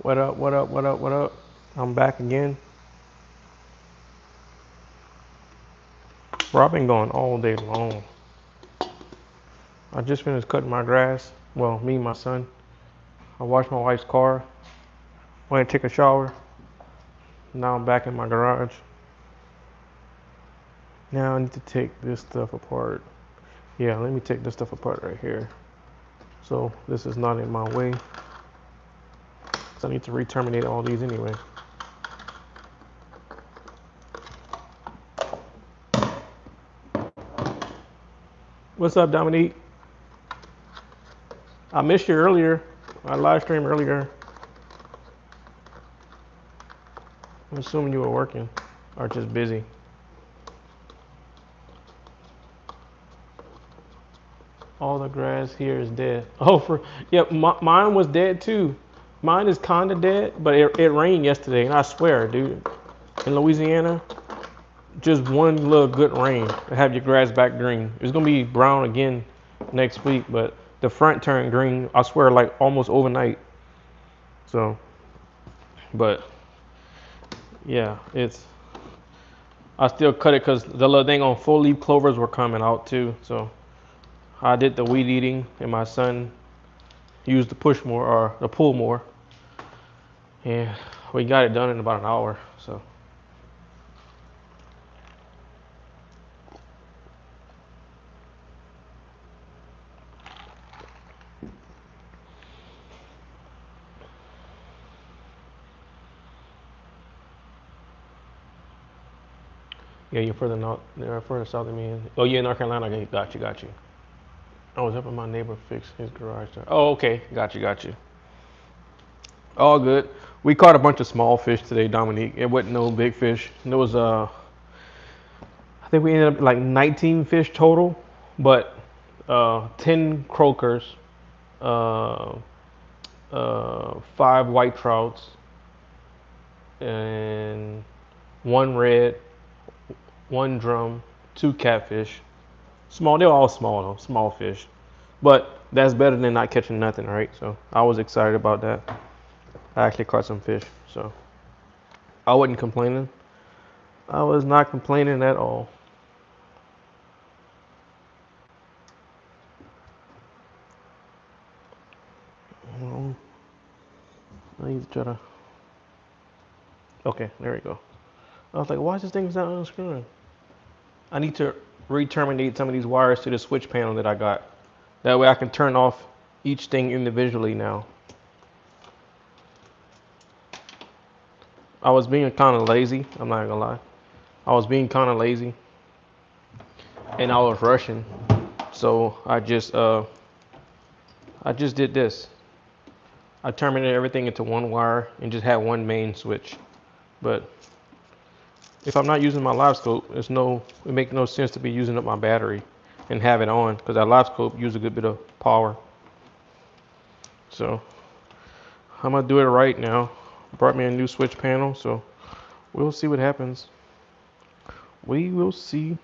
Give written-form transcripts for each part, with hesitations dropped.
What up, what up, what up, what up? I'm back again. Bro, I've been going all day long. I just finished cutting my grass. Well, me and my son. I washed my wife's car. Went to take a shower. Now I'm back in my garage. Now I need to take this stuff apart. Yeah, let me take this stuff apart right here. So this is not in my way. So I need to re-terminate all these anyway. What's up, Dominique? I missed you earlier. I live streamed earlier. I'm assuming you were working or just busy. All the grass here is dead. Oh, yeah, mine was dead too. Mine is kinda dead, but it rained yesterday, and I swear, dude, in Louisiana, just one little good rain to have your grass back green. It's gonna be brown again next week, but the front turned green. I swear, like almost overnight. So, but yeah, I still cut it because the little thing on full leaf clovers were coming out too. So I did the weed eating, and my son used the push more or the pull more. And we got it done in about an hour. So yeah, you're further north, further south than me. Oh, yeah, North Carolina. Okay, got you, got you. I was helping my neighbor fix his garage door. Oh, okay, got you, got you. All good. We caught a bunch of small fish today, Dominique. It wasn't no big fish. There was I think we ended up like 19 fish total, but 10 croakers, uh, 5 white trouts, and 1 red, 1 drum, 2 catfish. Small, they're all small though, small fish. But that's better than not catching nothing, right? So I was excited about that. I actually caught some fish, so I wasn't complaining. I was not complaining at all. Well, I need to try to. Okay, there we go. I was like, why is this thing not unscrewing? I need to re-terminate some of these wires to the switch panel that I got. That way I can turn off each thing individually now. I was being kind of lazy. I'm not gonna lie. I was being kind of lazy, and I was rushing. So I just did this. I terminated everything into one wire and just had one main switch. But if I'm not using my live scope, it makes no sense to be using up my battery and have it on because that live scope uses a good bit of power. So I'm gonna do it right now. Brought me a new switch panel, so we'll see what happens. We will see.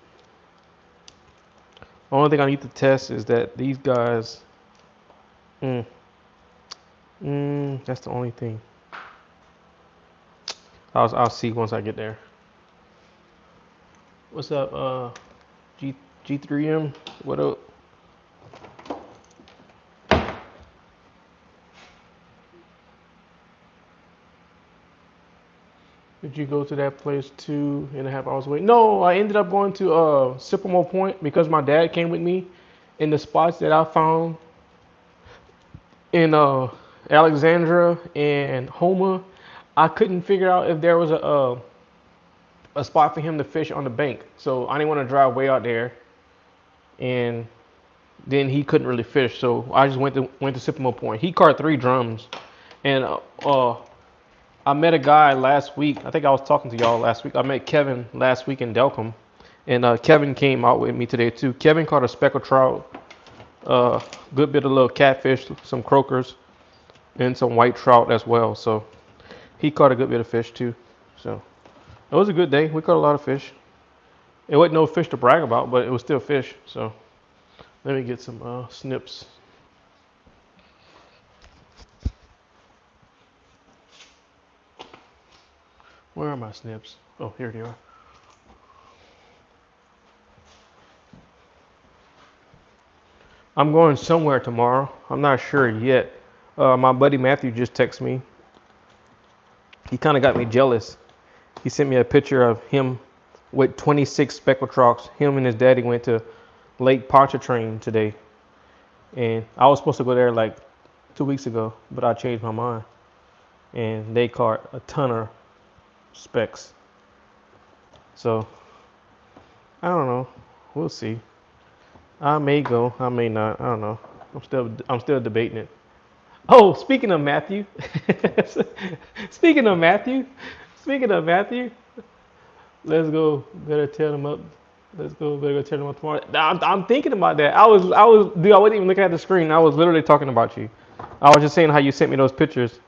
The only thing I need to test is that these guys. That's the only thing. I'll see once I get there. What's up, G3M? What up? Did you go to that place 2.5 hours away? No, I ended up going to Sycamore Point because my dad came with me. In the spots that I found in Alexandria and Houma, I couldn't figure out if there was a spot for him to fish on the bank. So I didn't want to drive way out there, and then he couldn't really fish. So I just went to Sycamore Point. He caught 3 drums, and I met a guy last week. I think I was talking to y'all last week. I met Kevin last week in Delcom, and Kevin came out with me today too. Kevin caught a speckled trout, good bit of little catfish, some croakers, and some white trout as well. So he caught a good bit of fish too. So it was a good day. We caught a lot of fish. It wasn't no fish to brag about, but it was still fish. So let me get some snips. Where are my snips? Oh, here they are. I'm going somewhere tomorrow. I'm not sure yet. My buddy Matthew just texted me. He kind of got me jealous. He sent me a picture of him with 26 speckled trouts. Him and his daddy went to Lake Pontchartrain today, and I was supposed to go there like 2 weeks ago, but I changed my mind. And they caught a ton of specks. So I don't know. We'll see. I may go. I may not. I don't know. I'm still debating it. Oh, speaking of Matthew. speaking of Matthew. Speaking of Matthew. Let's go. Better tell them up. Let's go. Better go tell them up tomorrow. I'm thinking about that. Dude, I wasn't even looking at the screen. I was literally talking about you. I was just saying how you sent me those pictures,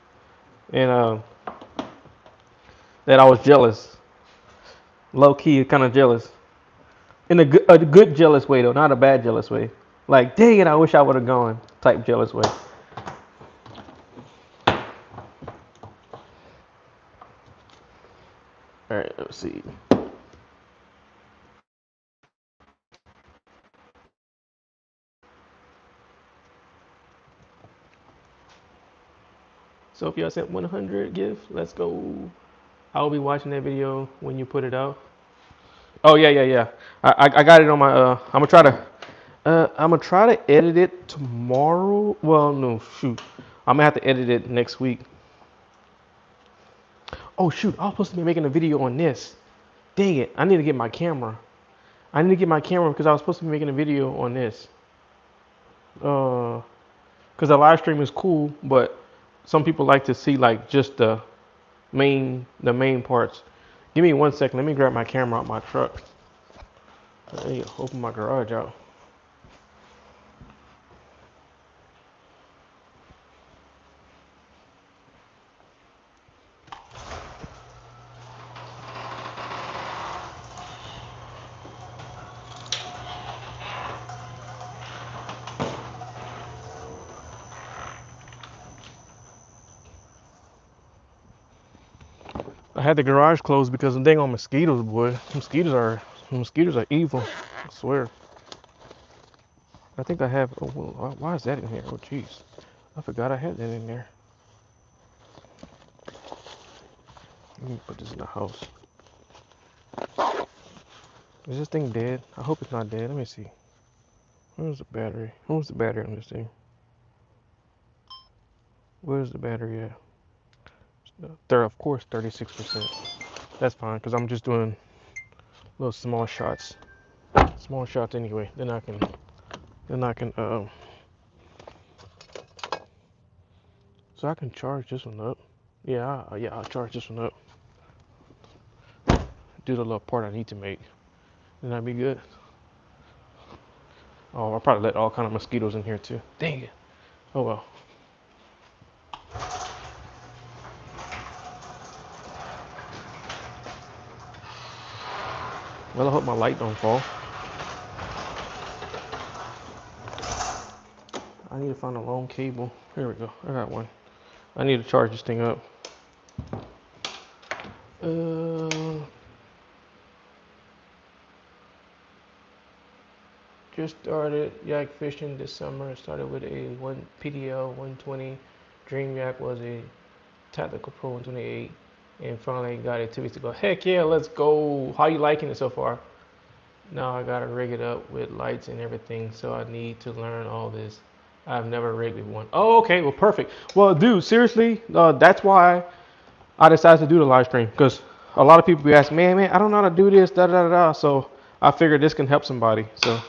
and that I was jealous, low key, kind of jealous, in a good jealous way though, not a bad jealous way. Like, dang it, I wish I would have gone, type jealous way. All right, let's see. So if y'all sent 100 gift, let's go. I'll be watching that video when you put it out. Oh yeah. I got it on my. I'm gonna try to edit it tomorrow. Well, no, shoot. I'm gonna have to edit it next week. Oh shoot, I was supposed to be making a video on this. Dang it, I need to get my camera. I need to get my camera because I was supposed to be making a video on this. Because the live stream is cool, but some people like to see like just the main parts. Give me 1 second. Let me grab my camera out my truck. Let me open my garage out. I had the garage closed because of dang on mosquitoes, boy. Mosquitoes are evil. I swear. I think I have. Oh, well, why is that in here? Oh, jeez. I forgot I had that in there. Let me put this in the house. Is this thing dead? I hope it's not dead. Let me see. Where's the battery? Where's the battery on this thing? Where's the battery at? There, of course, 36%. That's fine, because I'm just doing little small shots. Small shots anyway. Then I can. So I can charge this one up. Yeah, I'll charge this one up. Do the little part I need to make. Then that'd be good. Oh, I'll probably let all kind of mosquitoes in here too. Dang it. Oh well. Well, I hope my light don't fall. I need to find a long cable. Here we go. I got one. I need to charge this thing up. Just started yak fishing this summer. Started with a one PDL 120. Dream Yak was a Tactical Pro 128, and finally got it 2 weeks ago. Heck yeah, let's go! How you liking it so far? Now I gotta rig it up with lights and everything, so I need to learn all this. I've never rigged with one. Oh, okay, well, perfect. Well, dude, seriously, that's why I decided to do the live stream, because a lot of people be asking, man, I don't know how to do this, da da da da. So I figured this can help somebody. So,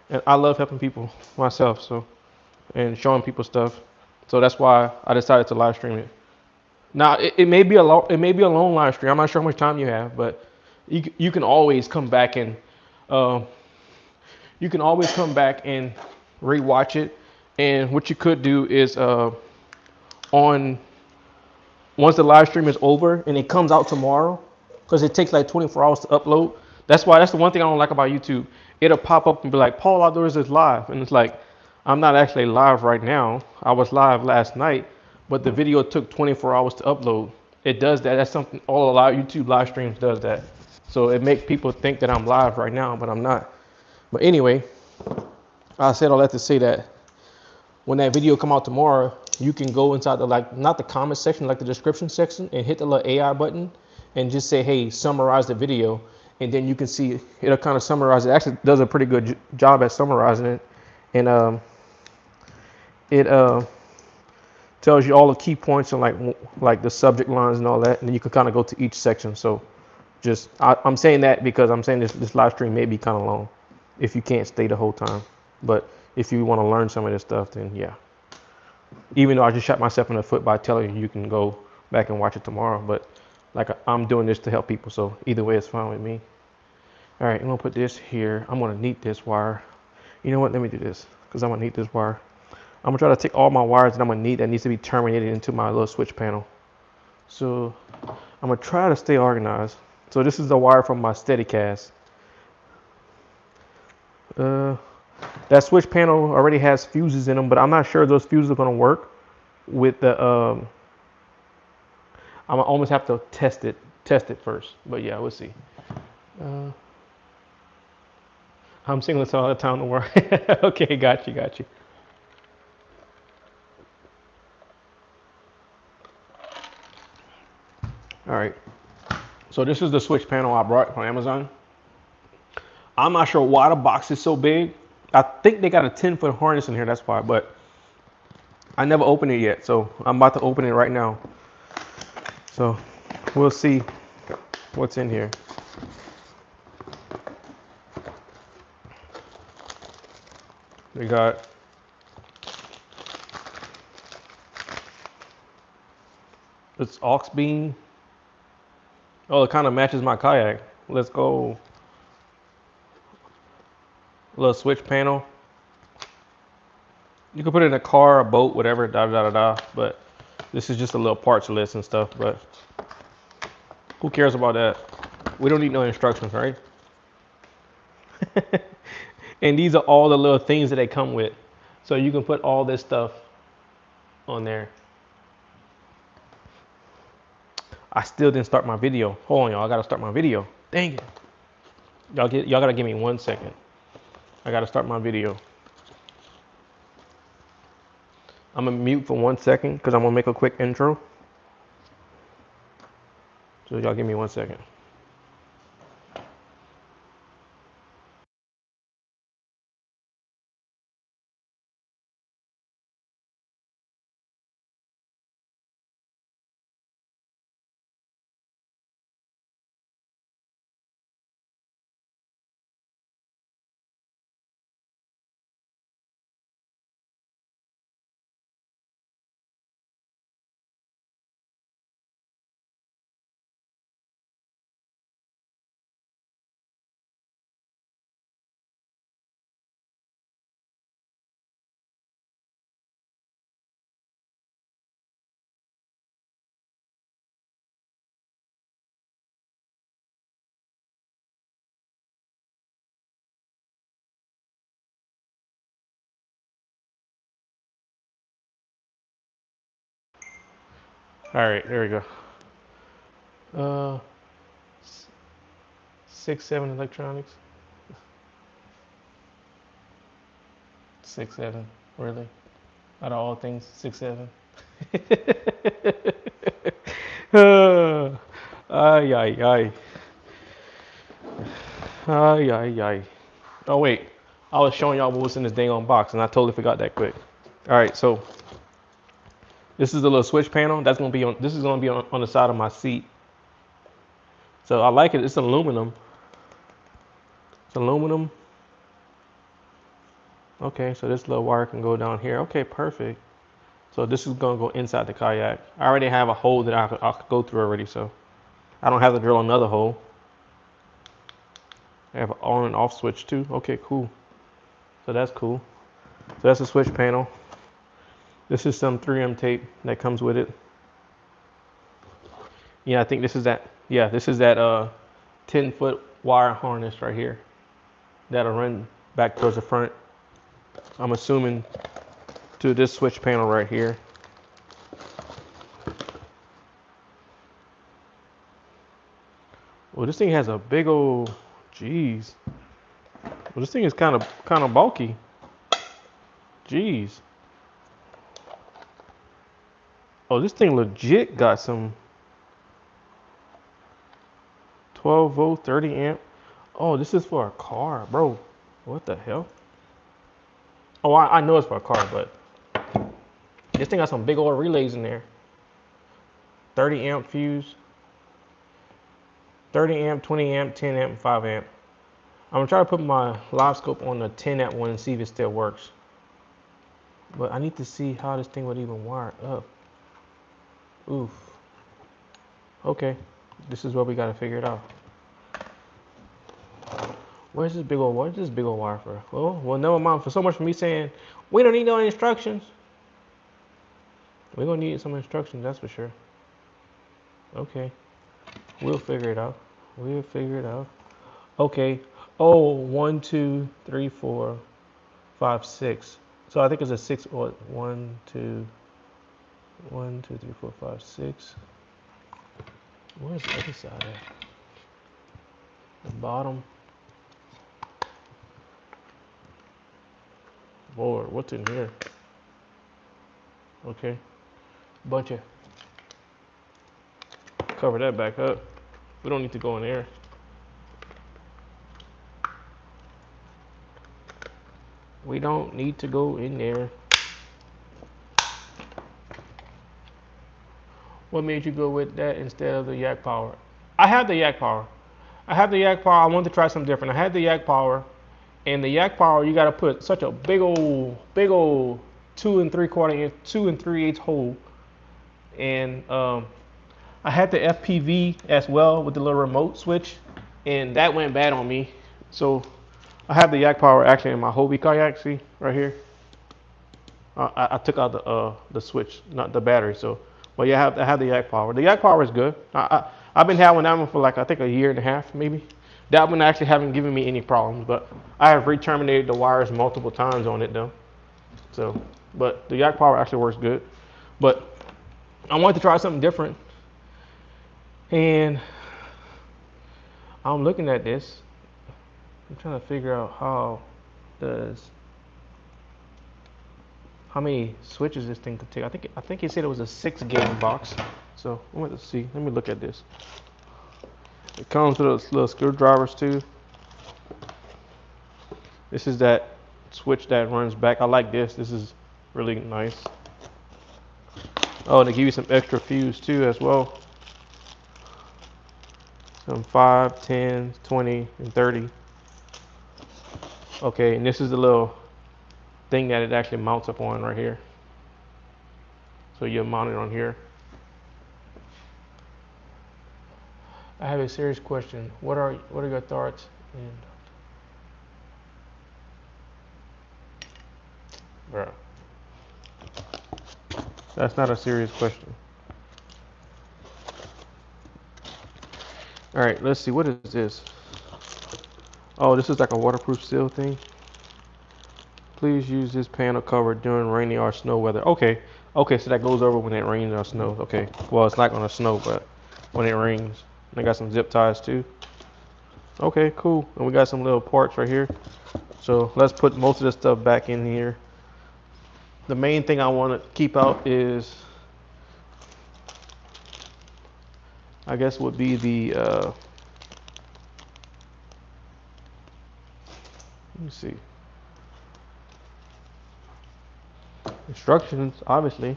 and I love helping people myself, so, and showing people stuff. So that's why I decided to live stream it. Now it may be a long live stream. I'm not sure how much time you have, but you can always come back and uh, you can always come back and rewatch it. And what you could do is on once the live stream is over and it comes out tomorrow, because it takes like 24 hours to upload. That's the one thing I don't like about YouTube. It'll pop up and be like, Paul Outdoors is live, and it's like, I'm not actually live right now. I was live last night, but the video took 24 hours to upload. It does that. That's something all a lot of YouTube live streams does that. So it makes people think that I'm live right now, but I'm not. But anyway, I said all that to say that when that video come out tomorrow, you can go inside the, like, not the comment section, like the description section, and hit the little AI button and just say, hey, summarize the video. And then you can see it'll kind of summarize it. Actually does a pretty good job at summarizing it. And it tells you all the key points and like the subject lines and all that. And then you can kind of go to each section. So just, I'm saying that because I'm saying this live stream may be kind of long if you can't stay the whole time. But if you want to learn some of this stuff, then yeah. Even though I just shot myself in the foot by telling you can go back and watch it tomorrow, but like I'm doing this to help people, so either way it's fine with me. All right, I'm gonna put this here. I'm gonna neat this wire. You know what? Let me do this because I'm gonna neat this wire. I'm gonna try to take all my wires that I'm gonna need that needs to be terminated into my little switch panel. So I'm gonna try to stay organized. So this is the wire from my Steadicast. That switch panel already has fuses in them, but I'm not sure those fuses are gonna work with the I'm gonna almost have to test it first. But yeah, we'll see. I'm singing this all the time. Don't worry. Okay, got you. All right. So this is the switch panel I brought from Amazon. I'm not sure why the box is so big. I think they got a 10-foot harness in here. That's why. But I never opened it yet, so I'm about to open it right now. So we'll see what's in here. We got this aux beam. Oh, it kind of matches my kayak. Let's go. Little switch panel. You can put it in a car, a boat, whatever, but this is just a little parts list and stuff, but who cares about that? We don't need no instructions, right? And these are all the little things that they come with. So you can put all this stuff on there. I still didn't start my video. Hold on, y'all. I gotta start my video. Dang it. Y'all gotta give me 1 second. I gotta start my video. I'm gonna mute for 1 second because I'm gonna make a quick intro. So y'all give me 1 second. All right, there we go. 6-7 electronics. 6-7, really? Out of all things, 6-7. Ay, ay, ay. Ay, ay, ay. Oh, wait. I was showing y'all what was in this dang on box, and I totally forgot that quick. All right, so this is the little switch panel. That's gonna be on. This is gonna be on the side of my seat. So I like it. It's aluminum. It's aluminum. Okay, so this little wire can go down here. Okay, perfect. So this is gonna go inside the kayak. I already have a hole that I could go through already, so I don't have to drill another hole. I have an on and off switch too. Okay, cool. So that's cool. So that's the switch panel. This is some 3M tape that comes with it. Yeah, I think this is that. Yeah, this is that 10-foot wire harness right here that'll run back towards the front. I'm assuming to this switch panel right here. Well, this thing has a big old, jeez. Well, this thing is kind of bulky. Jeez. Oh, this thing legit got some 12 volt, 30 amp. Oh, this is for a car, bro. What the hell? Oh, I know it's for a car, but this thing got some big old relays in there. 30 amp fuse, 30 amp, 20 amp, 10 amp, 5 amp. I'm gonna try to put my live scope on the 10 amp one and see if it still works. But I need to see how this thing would even wire up. Oof. Okay, this is what we gotta figure it out. Where's this big old wire for? Well, never mind. For so much for me saying we don't need no instructions. We're gonna need some instructions, that's for sure. Okay, we'll figure it out. We'll figure it out. Okay. Oh, 1, 2, 3, 4, 5, 6. So I think it's a 6 or 1, 2, 1, 2, 3, 4, 5, 6. Where's the other side at? The bottom. Lord, what's in here? Okay. Bunch of. Cover that back up. We don't need to go in there. We don't need to go in there. What made you go with that instead of the yak power? I have the yak power. I wanted to try something different. I had the yak power, and the yak power, you got to put such a big old 2 3/4 inch, 2 3/8 hole. And I had the FPV as well with the little remote switch, and that went bad on me. So I have the yak power actually in my Hobie kayak. See right here. I took out the switch, not the battery. So, but yeah, I have the yak power. The yak power is good. I've been having that one for like I think a year and a half maybe. That one actually haven't given me any problems, but I have re-terminated the wires multiple times on it though. So, but the yak power actually works good. But I wanted to try something different, and I'm looking at this. I'm trying to figure out how many switches this thing could take. I think he said it was a 6 game box. So let's see. Let me look at this. It comes with those little screwdrivers too. This is that switch that runs back. I like this. This is really nice. Oh, they give you some extra fuse too as well. Some 5, 10, 20, and 30. Okay, and this is the little thing that it actually mounts up on right here. So you mount it on here. I have a serious question. What are your thoughts? And bro, that's not a serious question. All right, let's see. What is this? Oh, this is like a waterproof seal thing. Please use this panel cover during rainy or snow weather. Okay, okay, so that goes over when it rains or snows. Okay, well, it's not gonna snow, but when it rains. They got some zip ties too. Okay, cool. And we got some little parts right here. So let's put most of this stuff back in here. The main thing I want to keep out is, I guess, would be the, let me see, instructions, obviously,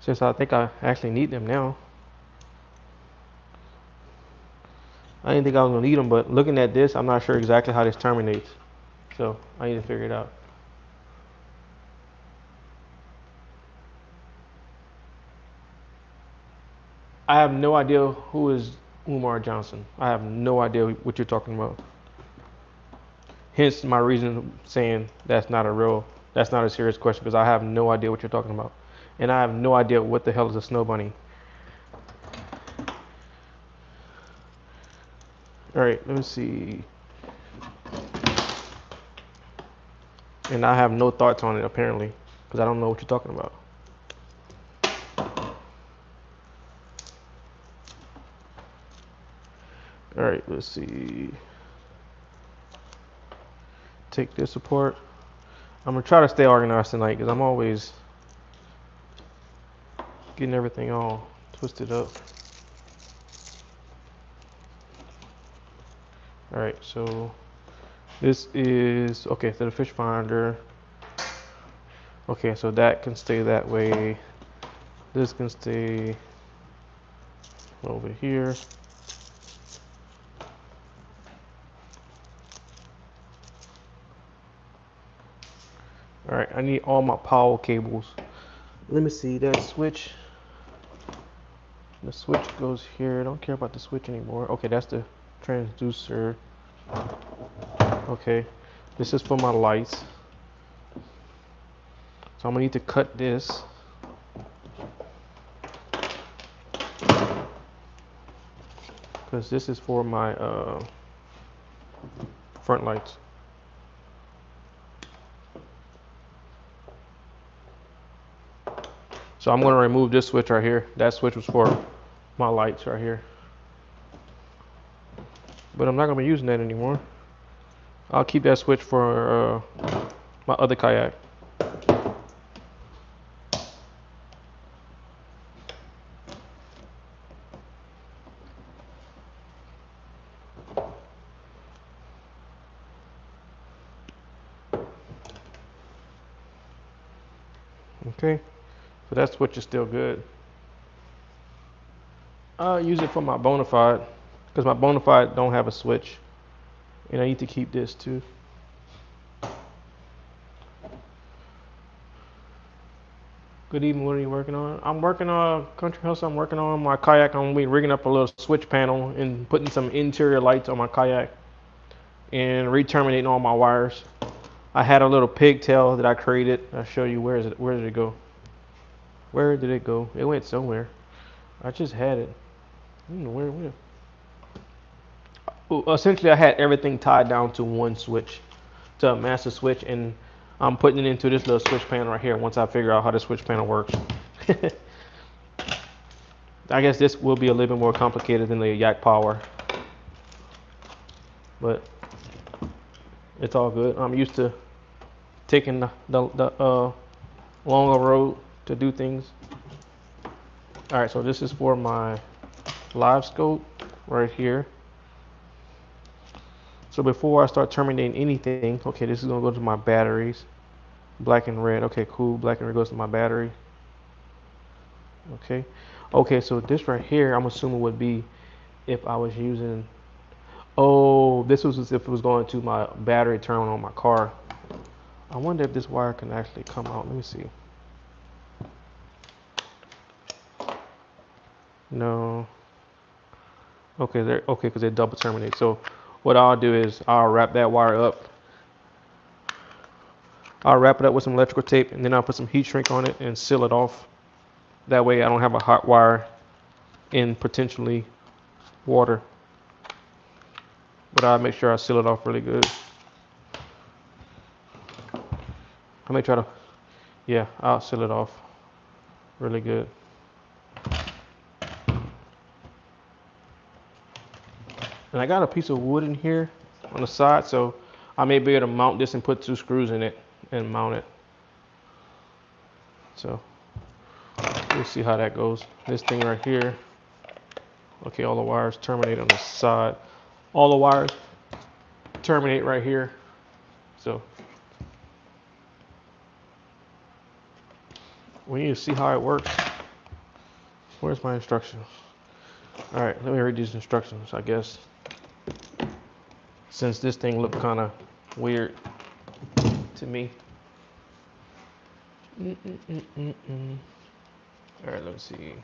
since I think I actually need them now. I didn't think I was gonna need them, but looking at this, I'm not sure exactly how this terminates. So I need to figure it out. I have no idea who is Umar Johnson. I have no idea what you're talking about. Hence my reason saying that's not a serious question, because I have no idea what you're talking about. And I have no idea what the hell is a snow bunny. All right, let me see. And I have no thoughts on it apparently, because I don't know what you're talking about. All right, let's see. Take this apart. I'm gonna try to stay organized tonight because I'm always getting everything all twisted up. All right, so this is okay. So the fish finder. Okay, so that can stay that way. This can stay over here. All right, I need all my power cables. Let me see that switch. The switch goes here. I don't care about the switch anymore. Okay, that's the transducer. Okay, this is for my lights. So I'm gonna need to cut this. Because this is for my front lights. So I'm gonna remove this switch right here. That switch was for my lights right here. But I'm not gonna be using that anymore. I'll keep that switch for my other kayak. Okay, so that switch is still good. I'll use it for my Bonafide because my Bonafide don't have a switch, and I need to keep this too. Good evening. What are you working on? I'm working on Country House. I'm working on my kayak. I'm gonna be rigging up a little switch panel and putting some interior lights on my kayak and re-terminating all my wires. I had a little pigtail that I created. I'll show you where is it. Where did it go? Where did it go? It went somewhere. I just had it. I don't know where it went. Well, essentially, I had everything tied down to one switch, to a master switch, and I'm putting it into this little switch panel right here once I figure out how the switch panel works. I guess this will be a little bit more complicated than the Yak Power, but it's all good. I'm used to taking the longer road to do things. All right, so this is for my live scope right here. So before I start terminating anything, okay, this is gonna go to my batteries. Black and red. Okay, cool. Black and red goes to my battery. Okay. Okay, so this right here, I'm assuming would be if I was using. Oh, this was as if it was going to my battery terminal on my car. I wonder if this wire can actually come out. Let me see. No. Okay, there. Okay, because they double terminate. So what I'll do is I'll wrap that wire up. I'll wrap it up with some electrical tape, and then I'll put some heat shrink on it and seal it off. That way I don't have a hot wire in potentially water. But I'll make sure I seal it off really good. I may try to, yeah, I'll seal it off really good. And I got a piece of wood in here on the side, so I may be able to mount this and put 2 screws in it and mount it. So we'll see how that goes. This thing right here. Okay, all the wires terminate on the side. All the wires terminate right here. So we need to see how it works. Where's my instructions? All right, let me read these instructions, I guess. Since this thing looked kind of weird to me. All right, let's see.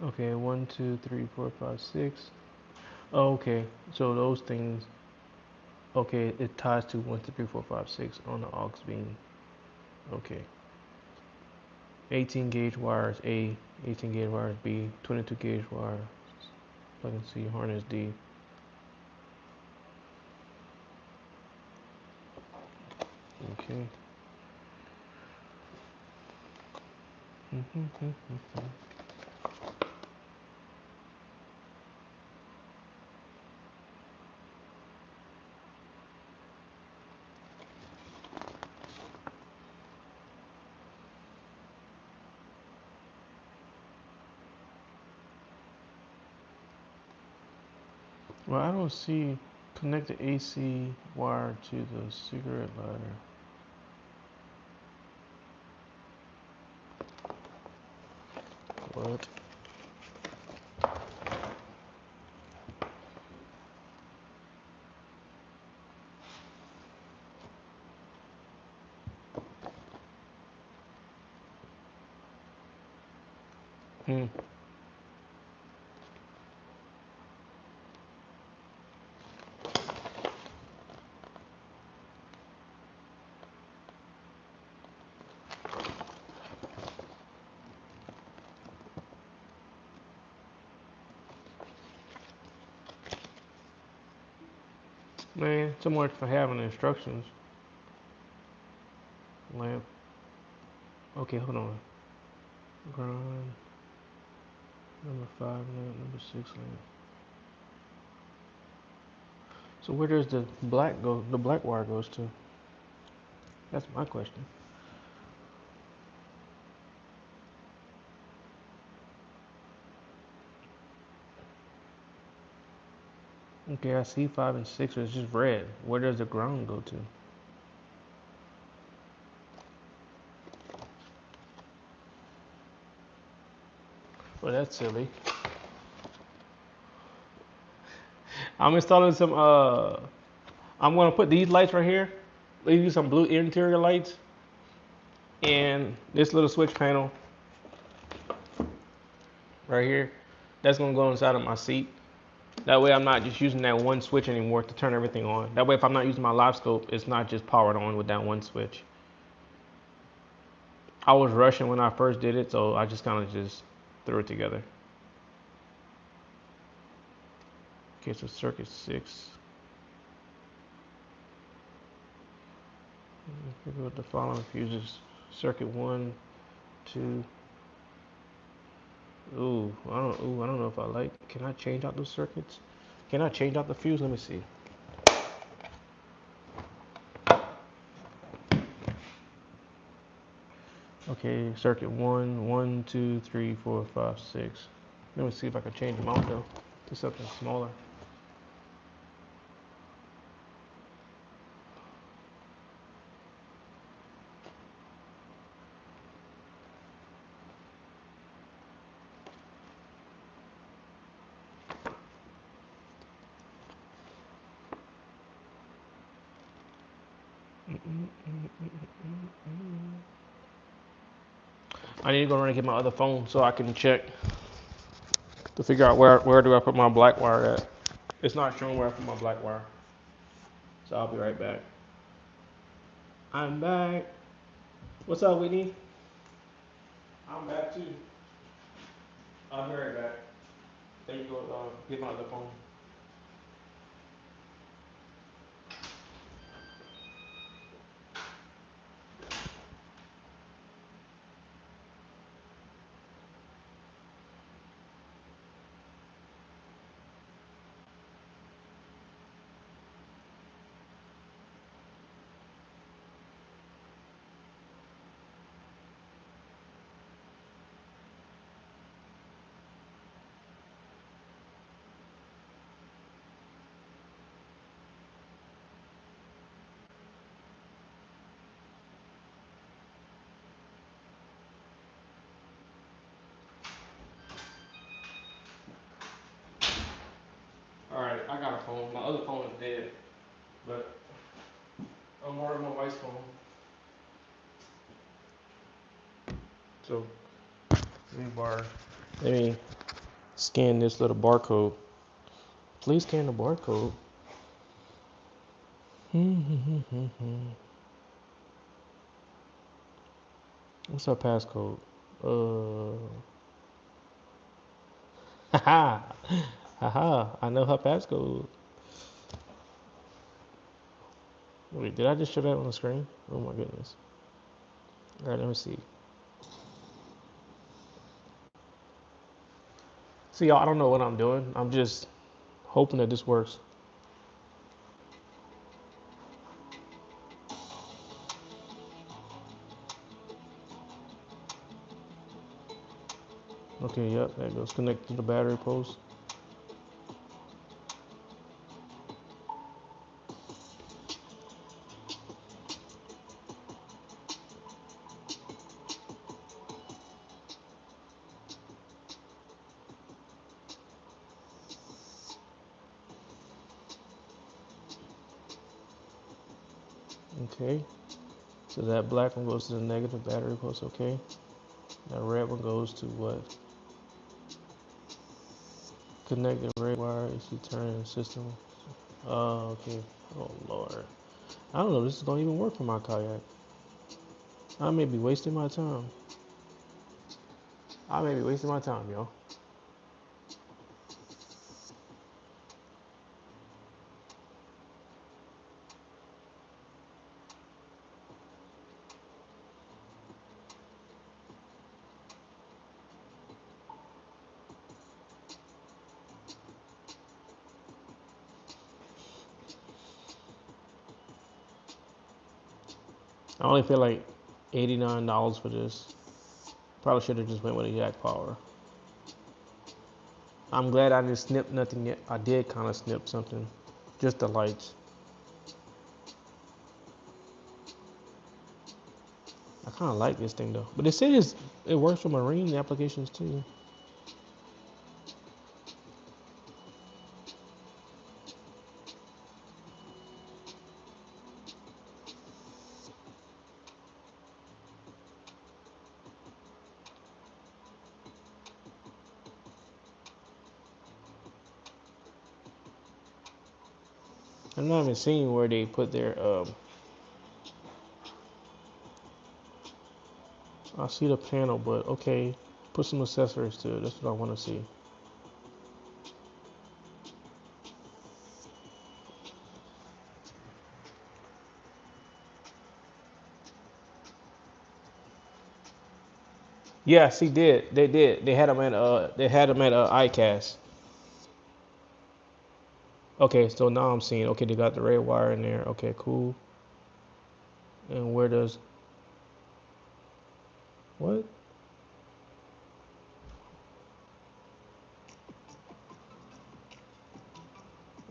Okay, 1, 2, 3, 4, 5, 6. Oh, okay, so those things. Okay, it ties to 1, 2, 3, 4, 5, 6 on the aux beam. Okay. 18 gauge wires A, 18 gauge wires B, 22 gauge wire, plug in C, harness D. Okay. Well, I don't see connect the AC wire to the cigarette lighter. What? Hmm. Man, so much for having instructions. Lamp. Okay, hold on. Ground. Number 5 lamp. Number 6 lamp. So where does the black go? The black wire goes to? That's my question. Okay, I see 5 and 6. It's just red. Where does the ground go to? Well, that's silly. I'm installing some. I'm gonna put these lights right here. Leave you some blue interior lights, and this little switch panel right here. That's gonna go inside of my seat. That way, I'm not just using that one switch anymore to turn everything on. That way, if I'm not using my live scope, it's not just powered on with that one switch. I was rushing when I first did it, so I just kind of just threw it together. Okay, so circuit 6. Figure out the following fuses. Circuit 1, 2. I don't know if I like. Can I change out those circuits? Can I change out the fuse? Let me see. Okay, circuit 1, 1, 2, 3, 4, 5, 6. Let me see if I can change them out though to something smaller. I need to go run and get my other phone so I can check to figure out where do I put my black wire at. It's not showing where I put my black wire. So I'll be right back. I'm back. What's up, Whitney? I'm back too. I'll be right back. There you go. Get my other phone. All right, I got a phone. My other phone is dead, but I'm borrowing my wife's phone. So let me borrow. Let me scan this little barcode. Please scan the barcode. What's our passcode? Uh, haha, haha. I know her passcode. Wait, did I just show that on the screen? Oh my goodness. All right, let me see. See, y'all, I don't know what I'm doing. I'm just hoping that this works. Okay, yep, that goes connected to the battery post. Okay, so that black one goes to the negative battery post. Okay, that red one goes to what? Connect the red wire AC turning system. Oh, okay. Oh Lord, I don't know. This is don't even work for my kayak. I may be wasting my time. I may be wasting my time, yo. I only feel like $89 for this. Probably should have just went with a yak power. I'm glad I didn't snip nothing yet. I did kind of snip something, just the lights. I kind of like this thing though, but it says it works for marine applications too. I'm not even seeing where they put their. I see the panel, but okay, put some accessories to it. That's what I want to see. Yes, he did. They did. They had them at ICAST. Okay, so now I'm seeing. Okay, they got the red wire in there. Okay, cool. And where does what?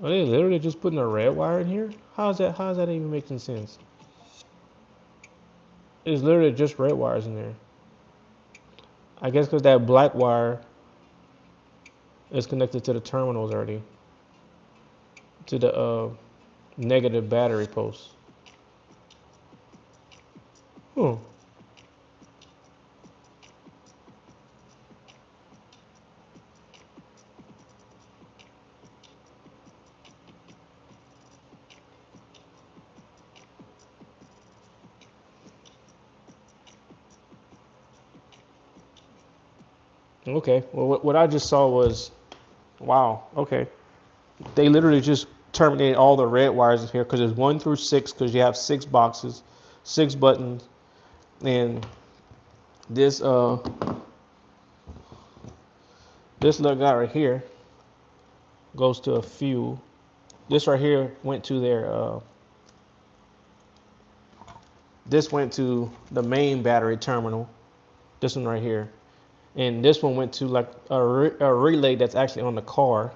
Are they literally just putting a red wire in here? How's that? How's that even making sense? It's literally just red wires in there. I guess because that black wire is connected to the terminals already, to the negative battery post. Hmm. Okay. Well, what I just saw was, wow. Okay. They literally just terminated all the red wires in here because it's 1 through 6 because you have 6 boxes, 6 buttons, and this this little guy right here goes to a few. This right here went to their this went to the main battery terminal. This one right here, and this one went to like a relay that's actually on the car.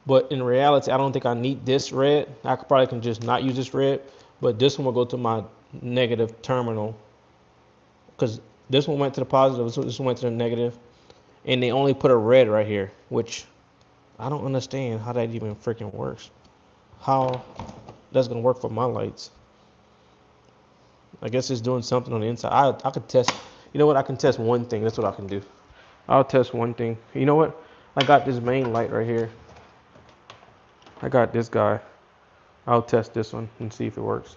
But in reality, I don't think I need this red. I could probably can just not use this red, but this one will go to my negative terminal because this one went to the positive, this one went to the negative, and they only put a red right here, which I don't understand how that even freaking works. How that's gonna work for my lights? I guess it's doing something on the inside. I could test. You know what? I can test one thing. That's what I can do. I'll test one thing. You know what? I got this main light right here. I got this guy. I'll test this one and see if it works.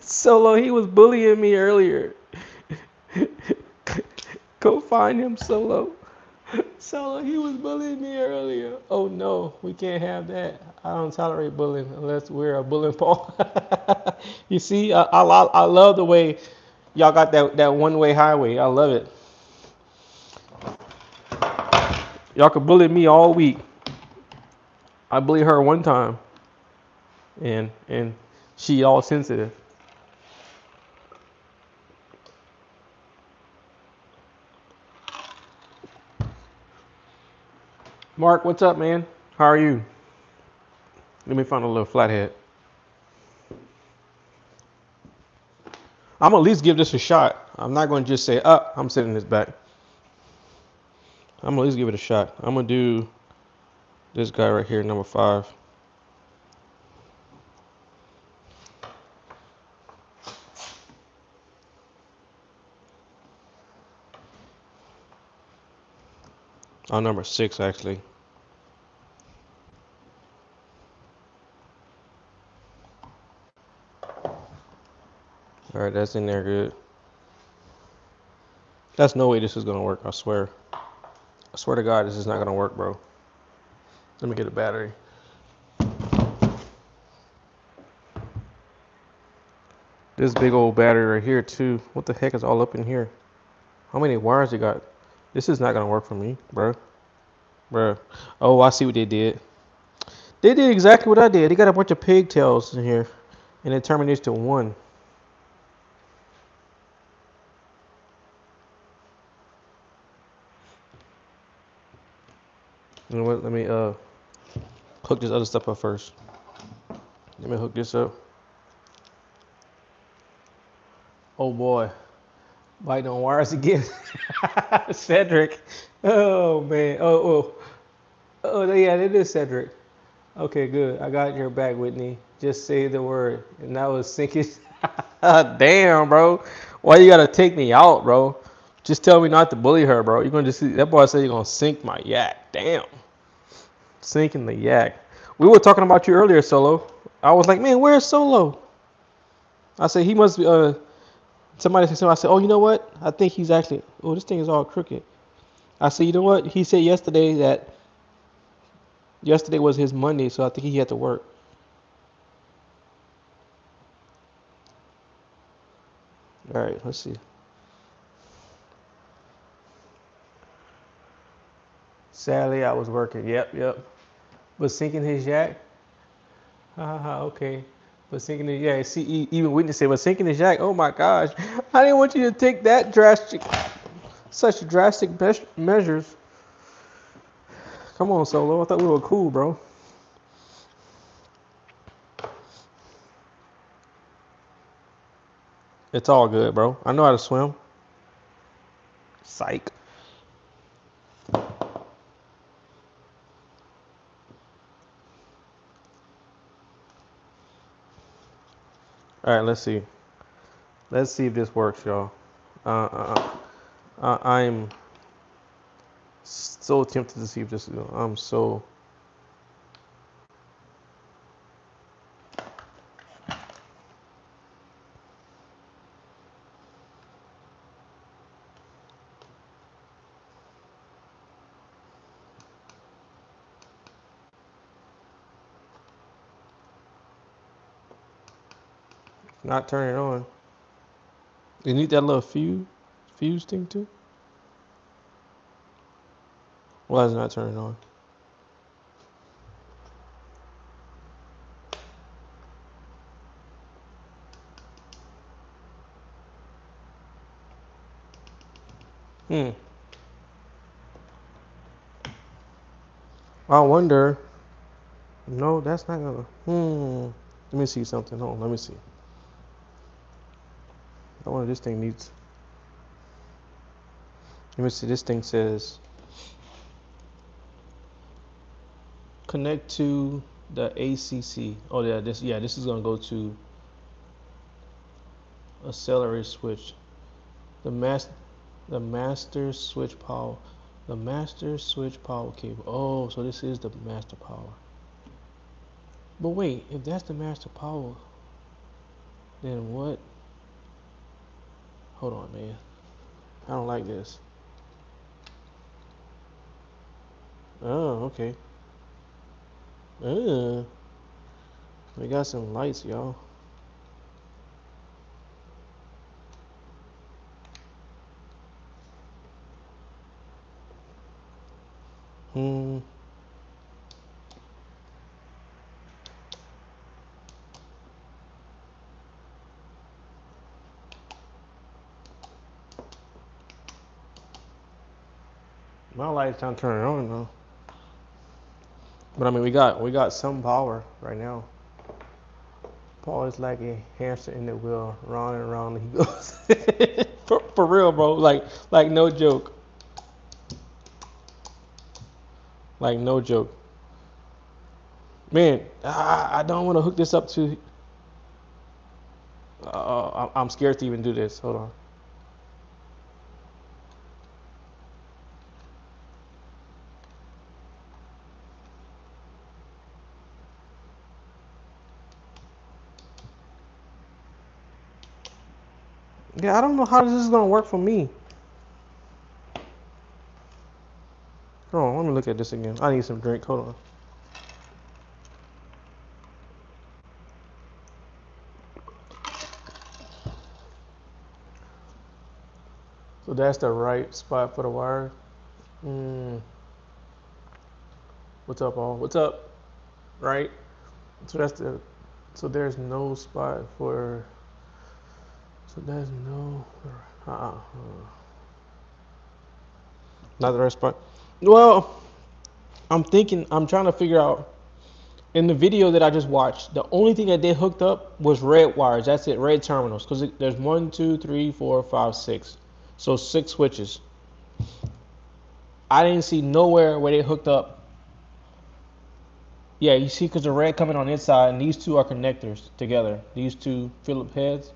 Solo, he was bullying me earlier. Go find him, Solo. Solo, he was bullying me earlier. Oh no, we can't have that. I don't tolerate bullying unless we're a bullying Paul. You see, I love the way y'all got that one-way highway. I love it. Y'all could bully me all week. I bullied her one time, and she all sensitive. Mark, what's up, man? How are you? Let me find a little flathead. I'm gonna at least give this a shot. I'm not gonna just say, I'm sitting this back. I'm gonna at least give it a shot. I'm gonna do this guy right here, number 5. Oh, number 6 actually. All right, that's in there good. That's no way this is gonna work. I swear. I swear to God, this is not gonna work, bro. Let me get a battery. This big old battery right here too. What the heck is all up in here? How many wires you got? This is not gonna work for me, bro. Bro. Oh, I see what they did. They did exactly what I did. They got a bunch of pigtails in here, and it terminates to 1. You know what? Let me hook this other stuff up first. Let me hook this up. Oh boy, biting on wires again. Cedric. Oh man. Oh yeah, it is Cedric. Okay, good. I got your back, Whitney. Just say the word, and that was sinking. Damn, bro. Why you gotta take me out, bro? Just tell me not to bully her, bro. You're gonna just see that boy said you're gonna sink my yak. Damn, sinking the yak. We were talking about you earlier, Solo. I was like, man, where's Solo? I said he must be. Somebody said something. I said, oh, you know what? I think he's actually. Oh, this thing is all crooked. I said, you know what? He said yesterday that yesterday was his Monday, so I think he had to work. All right, let's see. Sadly, I was working. Yep. But sinking his yak. Ha ha ha. Okay. But sinking his yak. See, even witness said, but sinking his yak. Oh my gosh, I didn't want you to take that such drastic measures. Come on, Solo. I thought we were cool, bro. It's all good, bro. I know how to swim. Psych. All right, let's see. Let's see if this works, y'all. I'm so tempted to see if this is. I'm so. Not turning on. You need that little fuse thing too. Why is it not turning on? Hmm. I wonder. No, that's not gonna. Let me see something. Hold on. Let me see. I wonder this thing needs. Let me see. This thing says connect to the ACC. Oh yeah, this is gonna go to accelerator switch. The mas the master switch power. The master switch power cable. Oh, so this is the master power. But wait, if that's the master power, Then what? Hold on, man. I don't like this. Oh, okay. We got some lights, y'all. Hmm. My lights not turning on though. But I mean, we got some power right now. Paul is like a hamster in the wheel, round and round he goes. For real, bro. Like no joke. Like no joke. Man, I don't want to hook this up to. I'm scared to even do this. Hold on. Yeah, I don't know how this is gonna work for me. Hold on, let me look at this again. I need some drink. Hold on. So that's the right spot for the wire. Mm, what's up, all? What's up? Right. So that's the. So there's no spot for. So there's no. Not the right spot. Well, I'm thinking. I'm trying to figure out. In the video that I just watched, the only thing that they hooked up was red wires. That's it, red terminals. Because there's 1, 2, 3, 4, 5, 6. So 6 switches. I didn't see nowhere where they hooked up. Yeah, you see, because the red coming on inside, and these two are connectors together. These two Phillips heads.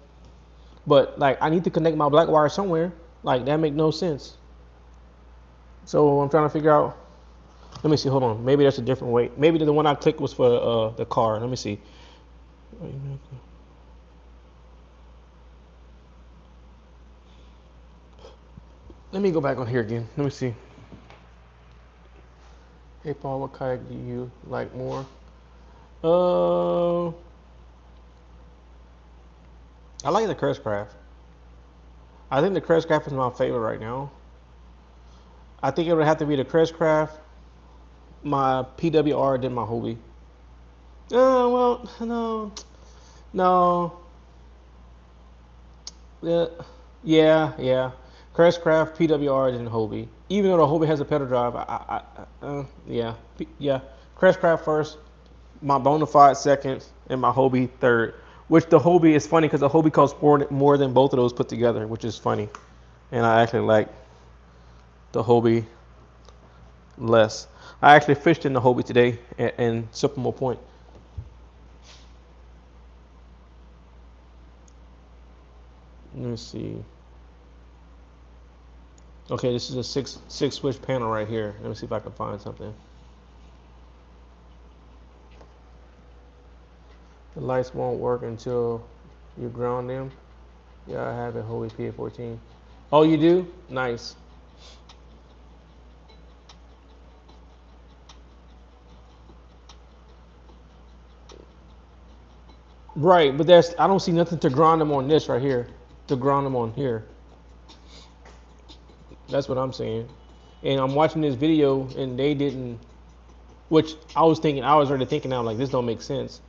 But like, I need to connect my black wire somewhere. Like that make no sense. So I'm trying to figure out. Let me see. Hold on. Maybe that's a different way. Maybe the one I clicked was for the car. Let me see. Let me go back on here again. Let me see. Hey Paul, what kayak do you like more? Uh, I like the CRES-CRAFT. I think the CRES-CRAFT is my favorite right now. I think it would have to be the CRES-CRAFT, my PWR, then my Hobie. Well, no, no, yeah, yeah. CRES-CRAFT, PWR, then Hobie. Even though the Hobie has a pedal drive, yeah, yeah. CRES-CRAFT first, my Bonafide second, and my Hobie third. Which the Hobie is funny because the Hobie costs more than both of those put together, which is funny. And I actually like the Hobie less. I actually fished in the Hobie today in Sycamore Point. Let me see. Okay, this is a six switch panel right here. Let me see if I can find something. The lights won't work until you ground them. Yeah, I have a Hobie PA14. Oh, you do? Nice. Right, but I don't see nothing to ground them on this right here. To ground them on here. That's what I'm saying. And I'm watching this video and they didn't, which I was already thinking now, like this don't make sense.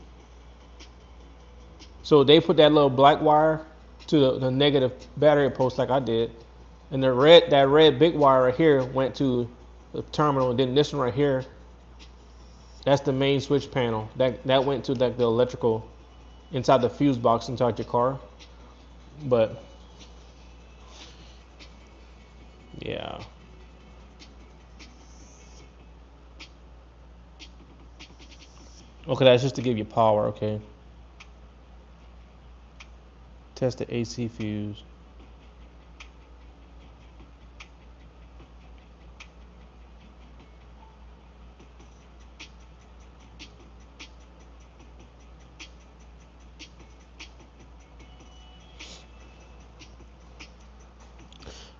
So they put that little black wire to the negative battery post like I did. And that red big wire right here went to the terminal, and then this one right here, that's the main switch panel. That went to like the electrical inside the fuse box inside your car. But yeah. Okay, that's just to give you power, okay. Test the AC fuse.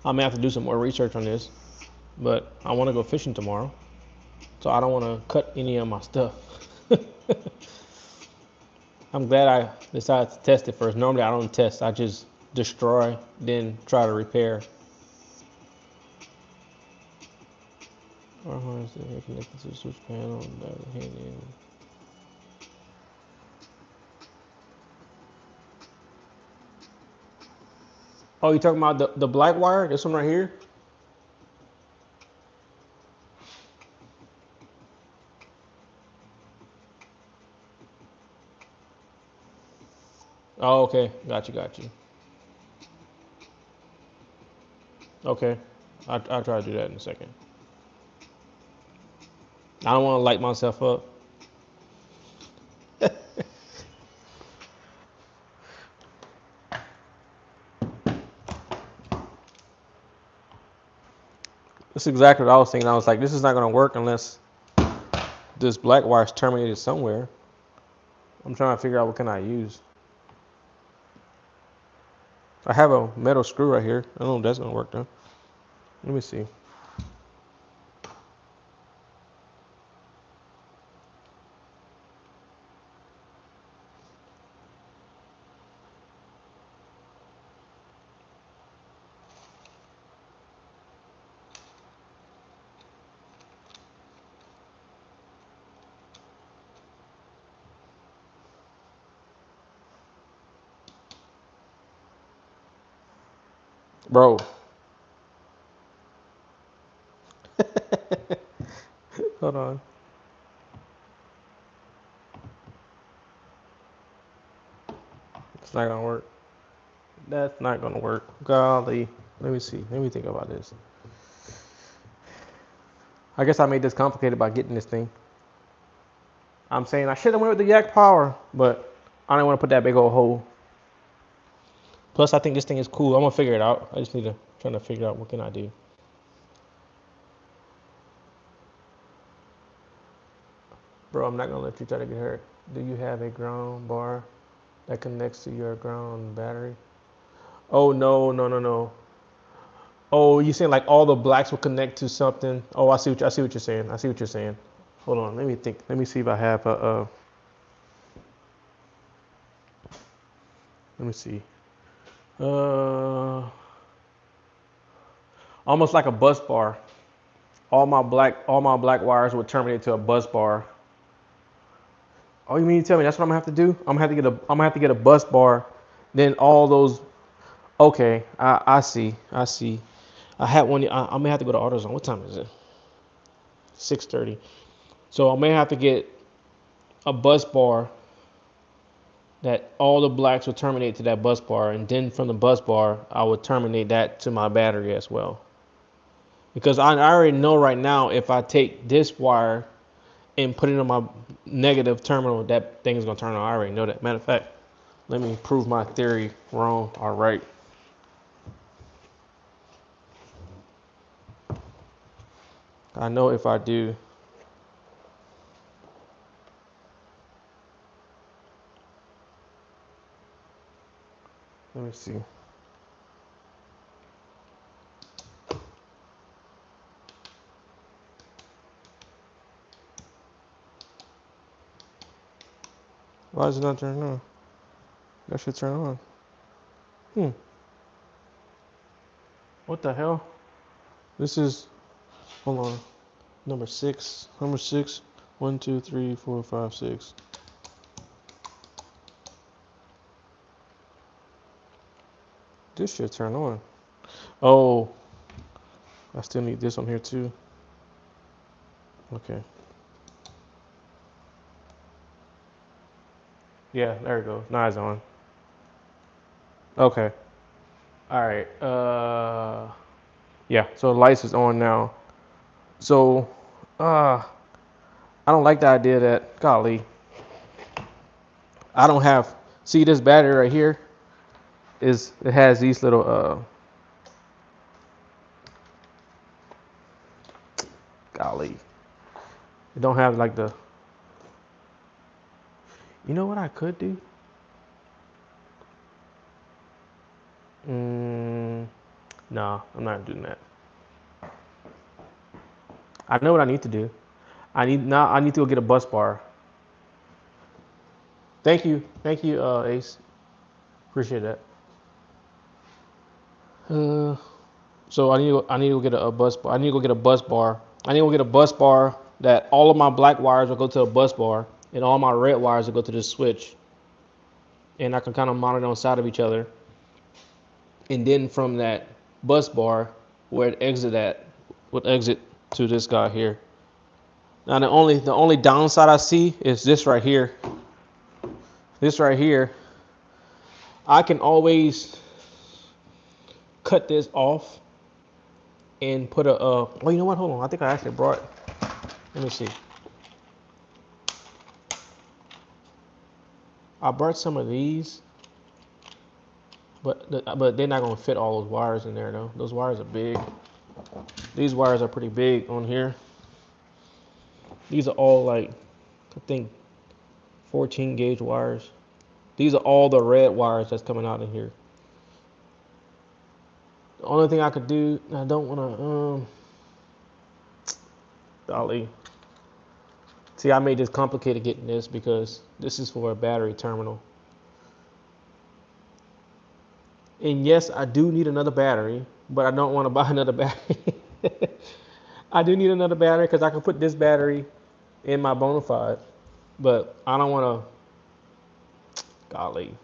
I may have to do some more research on this, but I want to go fishing tomorrow, so I don't want to cut any of my stuff. I'm glad I decided to test it first. Normally I don't test, I just destroy, then try to repair. Our harness is connected to the switch panel. Oh, you talking about the black wire? This one right here? Oh, okay. Got you. Okay. I'll try to do that in a second. I don't want to light myself up. That's exactly what I was thinking. I was like, this is not going to work unless this black wire is terminated somewhere. I'm trying to figure out what can I use. I have a metal screw right here. I don't know if that's going to work though. Let me see. Bro. Hold on. It's not going to work. That's not going to work. Golly. Let me see. Let me think about this. I guess I made this complicated by getting this thing. I'm saying I should have went with the yak power, but I don't want to put that big old hole. Plus, I think this thing is cool. I'm gonna figure it out. I just need to try to figure out what can I do. Bro, I'm not gonna let you try to get hurt. Do you have a ground bar that connects to your ground battery? Oh no. Oh, you saying like all the blacks will connect to something? Oh, I see what you're saying. I see what you're saying. Hold on, let me think. Let me see if I have a. Let me see. Uh, Almost like a bus bar. All my black wires would terminate to a bus bar. Oh, you mean to tell me that's what I'm gonna have to do? I'm gonna have to get a bus bar. Then all those. Okay, I see. I see. I had one. I may have to go to AutoZone. What time is it? 6:30. So I may have to get a bus bar that all the blacks would terminate to that bus bar, and then from the bus bar, I would terminate that to my battery as well. Because I already know right now if I take this wire and put it on my negative terminal, that thing is gonna turn on. I already know that. Matter of fact, let me prove my theory wrong. All right. I know if I do. Let me see. Why is it not turning on? That should turn on. What the hell? This is, hold on. Number six. Number six. 1, 2, 3, 4, 5, 6. This should turn on. Oh, I still need this on here too. Okay. Yeah, there we go. Now it's on. Okay. All right. Yeah. So the lights is on now. So, I don't like the idea that, golly, I don't have. See this battery right here? It has these little golly. It don't have like the. You know what I could do? No, I'm not doing that. I know what I need to do. I need to go get a bus bar. Thank you, Ace. Appreciate that. Uh, so I need to go get a bus bar. I need to go get a bus bar. I need to go get a bus bar that all of my black wires will go to a bus bar, and all my red wires will go to this switch, and I can kind of monitor on side of each other. And then from that bus bar, where it exit at, would exit to this guy here. Now the only downside I see is this right here. This right here, I can always cut this off and put a oh, you know what? Hold on. I think I actually brought. Let me see. I brought some of these, but they're not gonna fit all those wires in there though. Those wires are big. These wires are pretty big on here. These are all like, I think, 14 gauge wires. These are all the red wires that's coming out in here. The only thing I could do, I don't wanna golly. See, I made this complicated getting this because this is for a battery terminal. And yes, I do need another battery, but I don't want to buy another battery. I do need another battery because I can put this battery in my Bonafide, but I don't want to. Golly.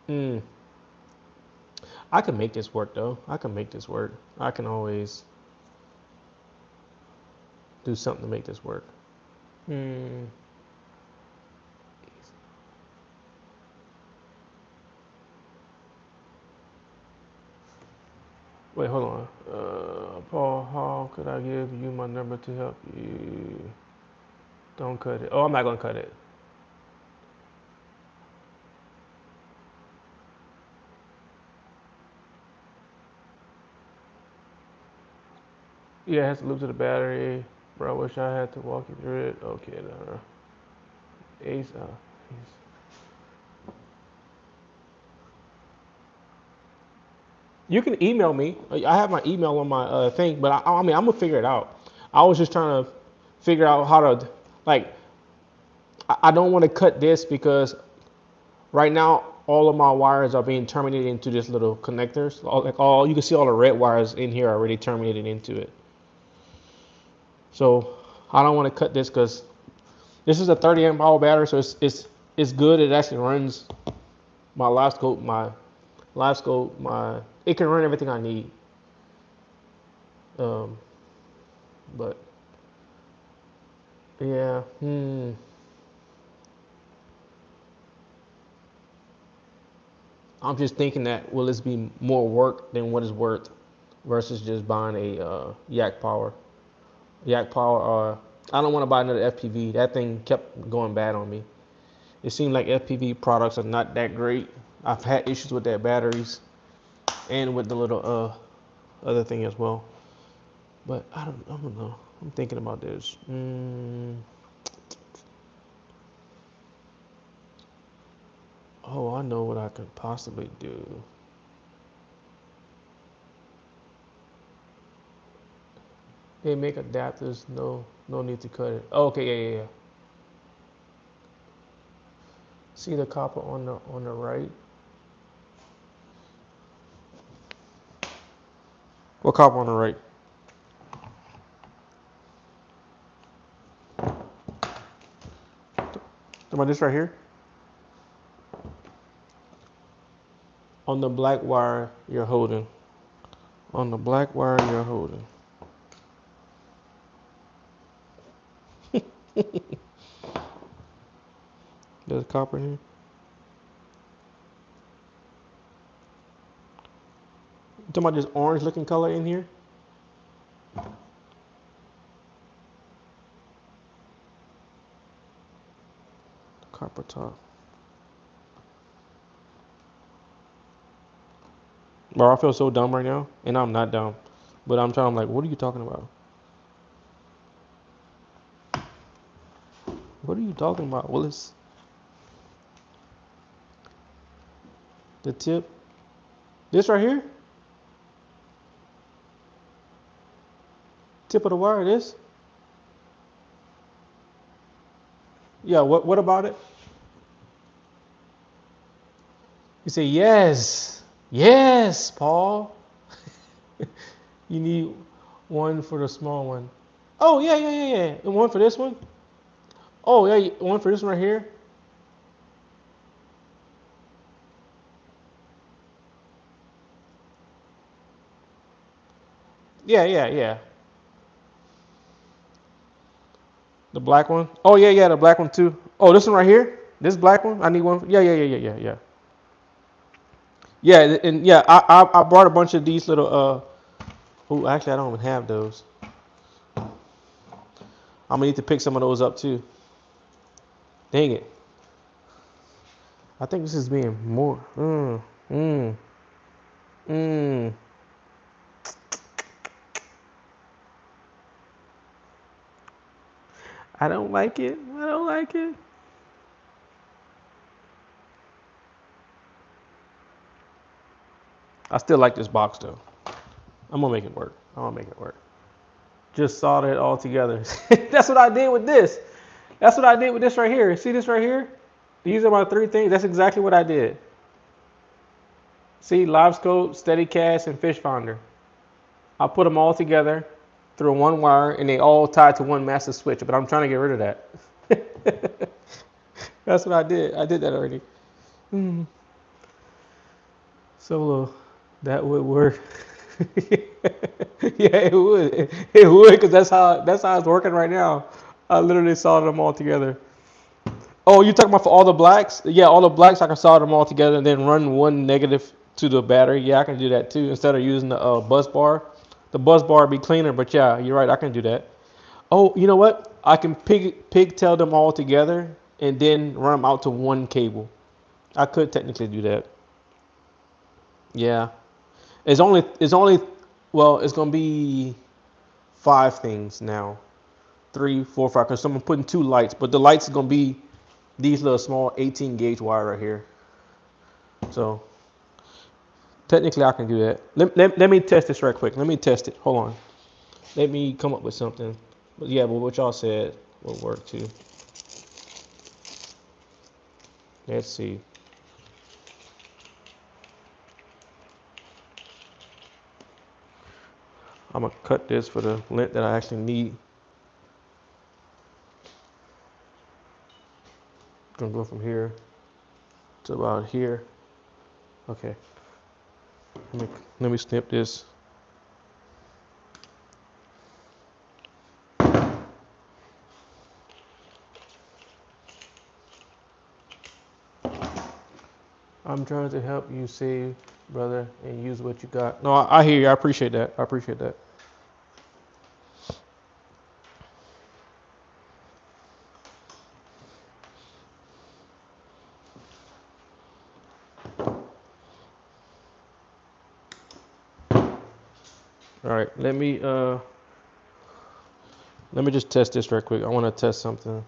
Hmm. I can make this work though. I can make this work. I can always do something to make this work. Hmm. Wait, hold on. Paul, how could I give you my number to help you? Don't cut it. Oh, I'm not gonna cut it. Yeah, it has to loop to the battery. Bro, I wish I had to walk you through it. Okay, no. Ace. You can email me. I have my email on my thing, but I mean, I'm gonna figure it out. I was just trying to figure out how to, like, I don't want to cut this because right now all of my wires are being terminated into this little connectors. Like all you can see all the red wires in here are already terminated into it. So I don't want to cut this because this is a 30 amp hour battery, so it's good. It actually runs my live scope, my it can run everything I need. Um, but yeah, I'm just thinking that will this be more work than what it's worth versus just buying a Yak Power. Yak Power. I don't want to buy another FPV. That thing kept going bad on me. It seemed like FPV products are not that great. I've had issues with their batteries and with the little other thing as well. But I don't know. I'm thinking about this. Oh, I know what I could possibly do. Hey, make adapters. No need to cut it. Oh, okay, yeah. See the copper on the right. What copper on the right? About this right here. On the black wire you're holding. On the black wire you're holding. There's copper in here. You talking about this orange looking color in here? Copper top. Bro, I feel so dumb right now, and I'm not dumb. But I'm like, what are you talking about? What are you talking about, Willis? The tip. This right here? Tip of the wire, this? Yeah, what about it? You say, yes. Yes, Paul. You need one for the small one. Oh, yeah, yeah, yeah, yeah. And one for this one? Oh, yeah, one for this one right here? Yeah, yeah, yeah. The black one? Oh, yeah, yeah, the black one too. Oh, this one right here? This black one? I need one. Yeah, yeah, yeah, yeah, yeah, yeah. Yeah, and yeah, I brought a bunch of these little oh, actually I don't even have those. I'm gonna need to pick some of those up too. Dang it. I think this is being more mm, mm. I don't like it. I don't like it. I still like this box though. I'm gonna make it work. I'm gonna make it work. Just solder it all together. That's what I did with this. That's what I did with this right here. See this right here? These are my three things. That's exactly what I did. See, live scope, steady cast, and fish finder. I put them all together through one wire, and they all tied to one master switch. But I'm trying to get rid of that. That's what I did. I did that already. Mm. Solo, that would work. Yeah, it would. It would, because that's how it's working right now. I literally soldered them all together. Oh, you talking about for all the blacks? Yeah, all the blacks I can solder them all together and then run one negative to the battery. Yeah, I can do that too instead of using the bus bar. The bus bar would be cleaner, but yeah, you're right. I can do that. Oh, you know what? I can pigtail them all together and then run them out to one cable. I could technically do that. Yeah, it's only well, it's gonna be five things now. Three, four, five. Because I'm putting two lights, but the lights is gonna be these little small 18 gauge wire right here. So technically, I can do that. Let me test this right quick. Let me test it. Hold on. Let me come up with something. But yeah, but what y'all said will work too. Let's see. I'm gonna cut this for the length that I actually need. Gonna go from here to about here. Okay. Let me snip this. I'm trying to help you save, brother, and use what you got. No, I hear you. I appreciate that. I appreciate that. All right. Let me just test this right quick. I want to test something.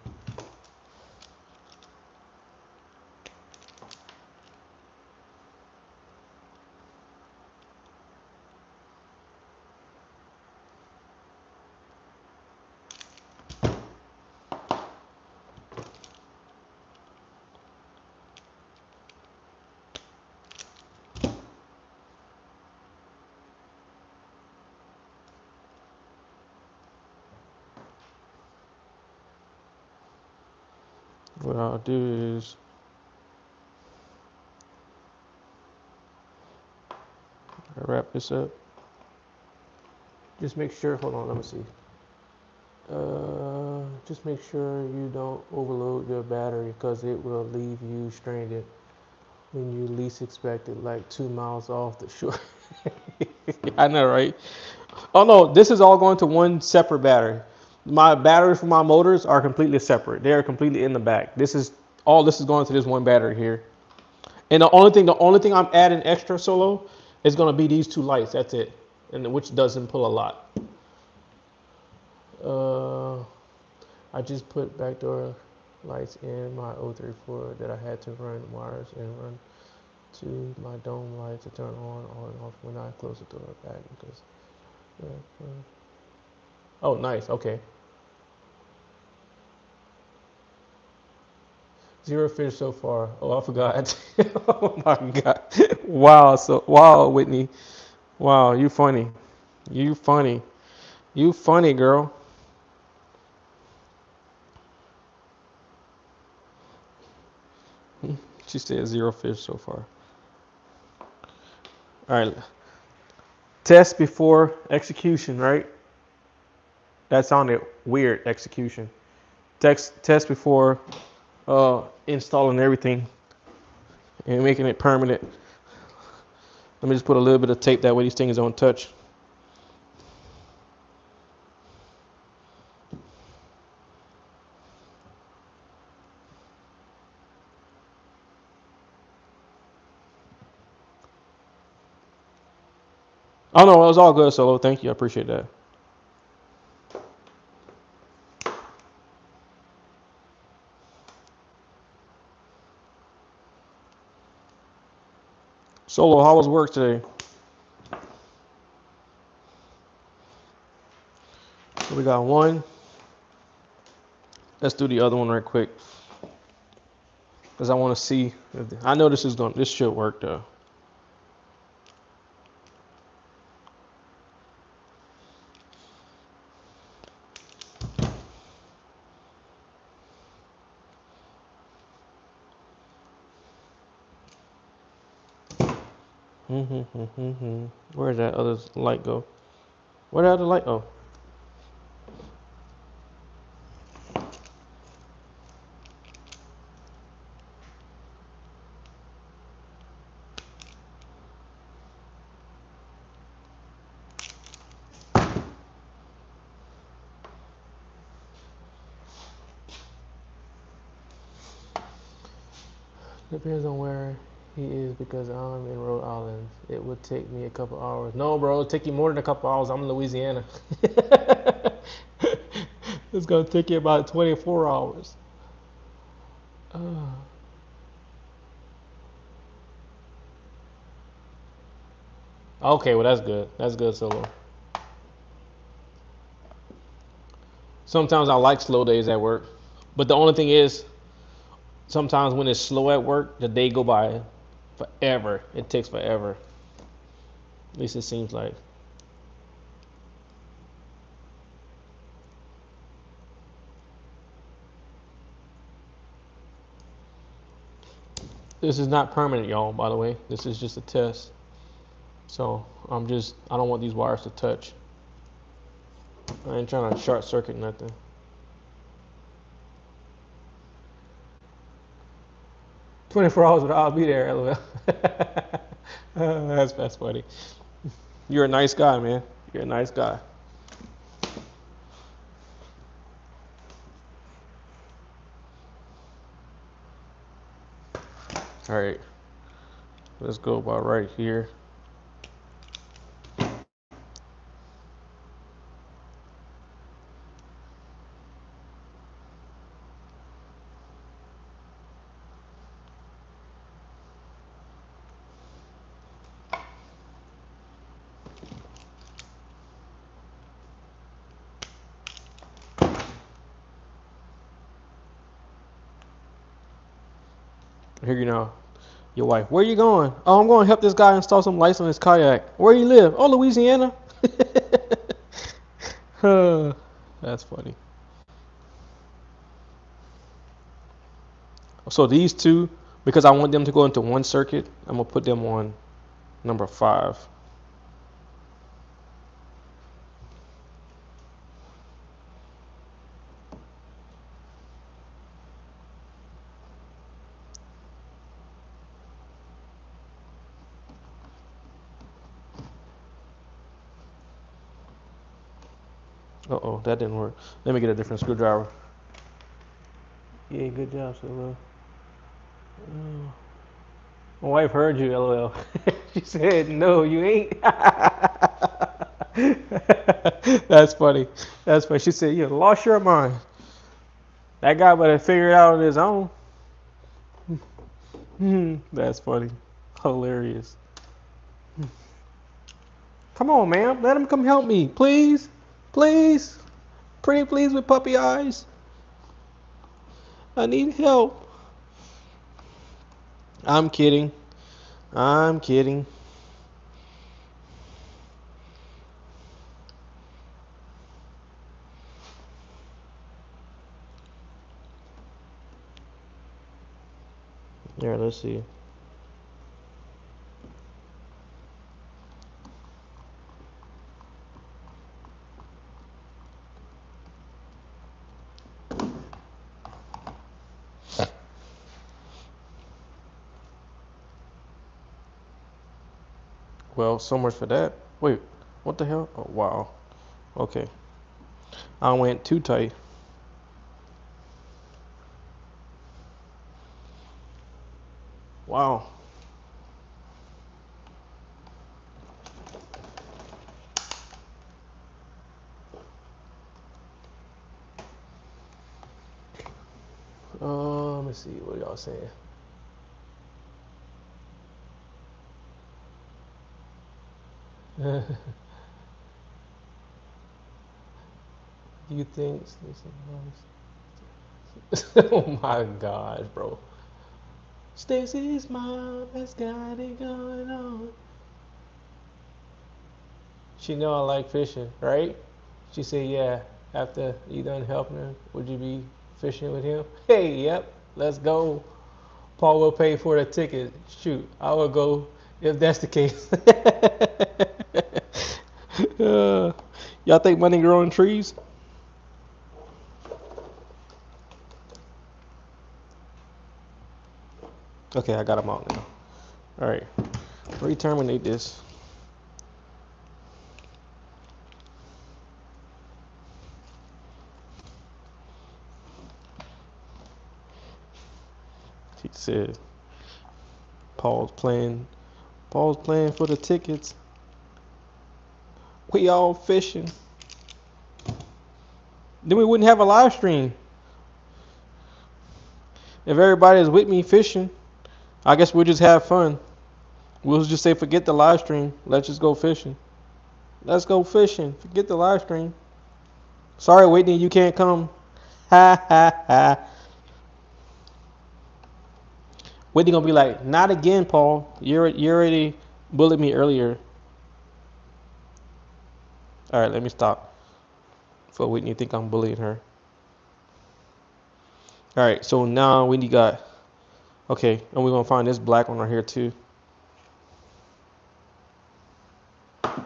What I'll do is wrap this up. Just make sure. Hold on. Let me see. Just make sure you don't overload your battery because it will leave you stranded when you least expect it, like 2 miles off the shore. I know, right? Oh no, this is all going to one separate battery. My batteries for my motors are completely separate. They are completely in the back. This is going to this one battery here. And the only thing I'm adding extra solo is going to be these two lights. That's it, and which doesn't pull a lot. Uh, I just put backdoor lights in my 034 that I had to run wires and run to my dome light to turn on and off when I close the door back because. Oh, nice. Okay. 0 fish so far. Oh, I forgot. Oh my God. Wow. So wow, Whitney. Wow, you funny. You funny. You funny, girl. She said 0 fish so far. All right. Test before execution, right? That sounded weird. Execution. Test before installing everything and making it permanent. Let me just put a little bit of tape that way these things don't touch. Oh no, it was all good, Solo. Thank you. I appreciate that. Solo, how was work today? So we got one. Let's do the other one right quick, because I want to see. I know this should work though. Where'd that other light go? Where did the other light go? Depends on where he is because I'm in Rhode Island. It would take me a couple hours. No, bro, it'll take you more than a couple hours. I'm in Louisiana. It's gonna take you about 24 hours. Uh, okay, well that's good. That's good, Solo. Sometimes I like slow days at work, but the only thing is, sometimes when it's slow at work, the day go by forever. It takes forever. At least it seems like. This is not permanent, y'all, by the way. This is just a test. So I don't want these wires to touch. I ain't trying to short circuit nothing. 24 hours, but I'll be there, LOL. That's funny. You're a nice guy, man. You're a nice guy. All right, let's go about right here. Here you know, your wife. Where you going? Oh, I'm going to help this guy install some lights on his kayak. Where you live? Oh, Louisiana. That's funny. So these two, because I want them to go into one circuit, I'm gonna put them on number 5. Uh-oh, that didn't work. Let me get a different screwdriver. Yeah, good job, Solo. My wife heard you, LOL. She said, no, you ain't. That's funny. That's funny. She said, you lost your mind. That guy better figure it out on his own. That's funny. Hilarious. Come on, man. Let him come help me. Please. Please. Pretty please with puppy eyes. I need help. I'm kidding. I'm kidding. Here, let's see. Well, so much for that. Wait, what the hell? Oh, wow. Okay. I went too tight. Wow. Let me see. What y'all saying? Do you think? Oh my gosh, bro. Stacy's mom has got it going on. She know I like fishing, right? She said, yeah. After you done helping her, would you be fishing with him? Hey, yep. Let's go. Paul will pay for the ticket. Shoot, I will go if that's the case. Y'all think money grow on trees? Okay, I got them out now. All right, re-terminate this. He said, Paul's playing. Paul's playing for the tickets. We all fishing. Then we wouldn't have a live stream. If everybody is with me fishing, I guess we'll just have fun. We'll just say, forget the live stream. Let's just go fishing. Let's go fishing. Forget the live stream. Sorry, Whitney, you can't come. Ha ha ha. Whitney gonna be like, not again, Paul. You already bullied me earlier. All right, let me stop. For Whitney think I'm bullying her. All right, so now Whitney got. Okay, and we're gonna find this black one right here too. All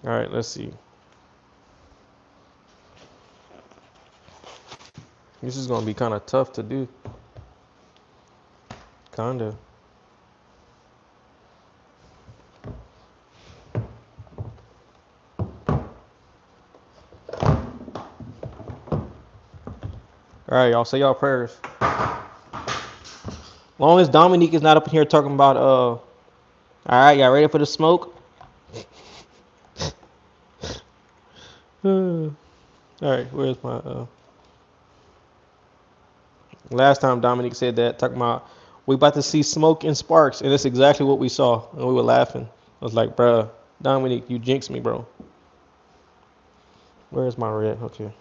right, let's see. This is gonna be kind of tough to do. Kinda. All right, y'all say y'all prayers. Long as Dominique is not up in here talking about all right, y'all ready for the smoke? All right, where's my last time Dominique said that, talking about we about to see smoke and sparks, and that's exactly what we saw, and we were laughing. I was like, bruh, Dominique, you jinxed me, bro. Where's my red? Okay.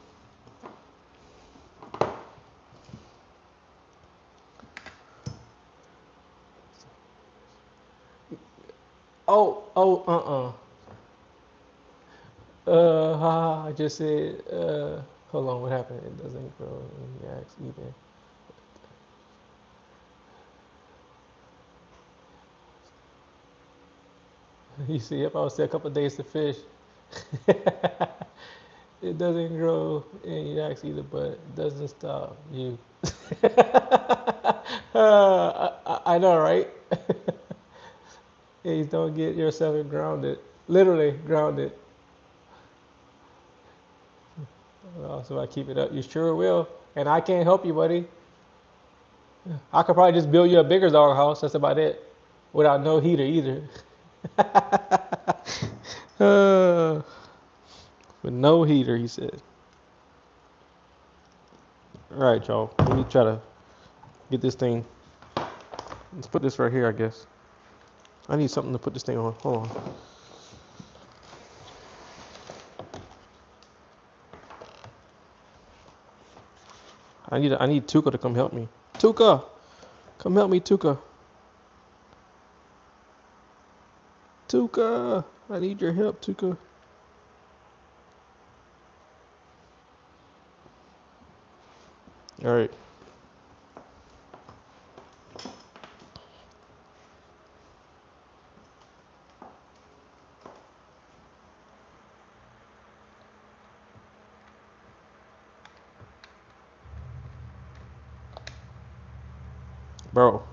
I just said, hold on, what happened? It doesn't grow in the axe either. You see, if I was there a couple of days to fish, it doesn't grow in your axe either, but it doesn't stop you. I know, right? Hey, don't get yourself grounded. Literally grounded. So I keep it up. You sure will. And I can't help you, buddy. I could probably just build you a bigger doghouse. That's about it. Without no heater either. With no heater, he said. All right, y'all. Let me try to get this thing Let's put this right here, I guess. I need something to put this thing on. Hold on. I need Tuka to come help me. Tuka, come help me, Tuka. Tuka, I need your help, Tuka. All right. Bro.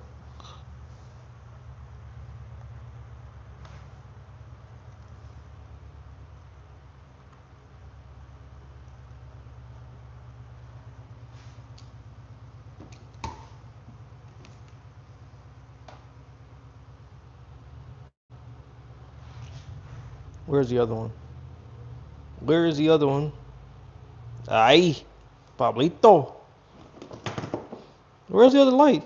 Where's the other one? Where is the other one? Ay, Pablito. Where's the other light?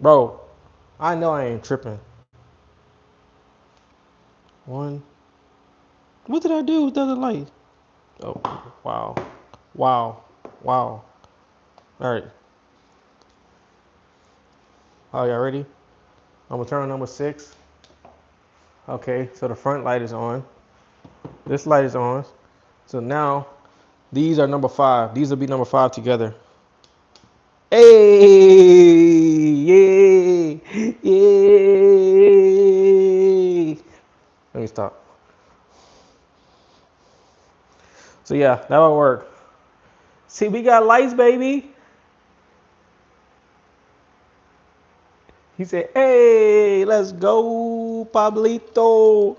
Bro, I know I ain't tripping. One. What did I do with the other light? Oh, wow. Wow. Wow. All right. Oh, y'all ready? I'm gonna turn on number 6. Okay, so the front light is on. This light is on. So now these are number 5. These will be number 5 together. Hey, yay, yay. Let me stop. So yeah, that'll work. See, we got lights, baby. He said, hey, let's go, Pablito.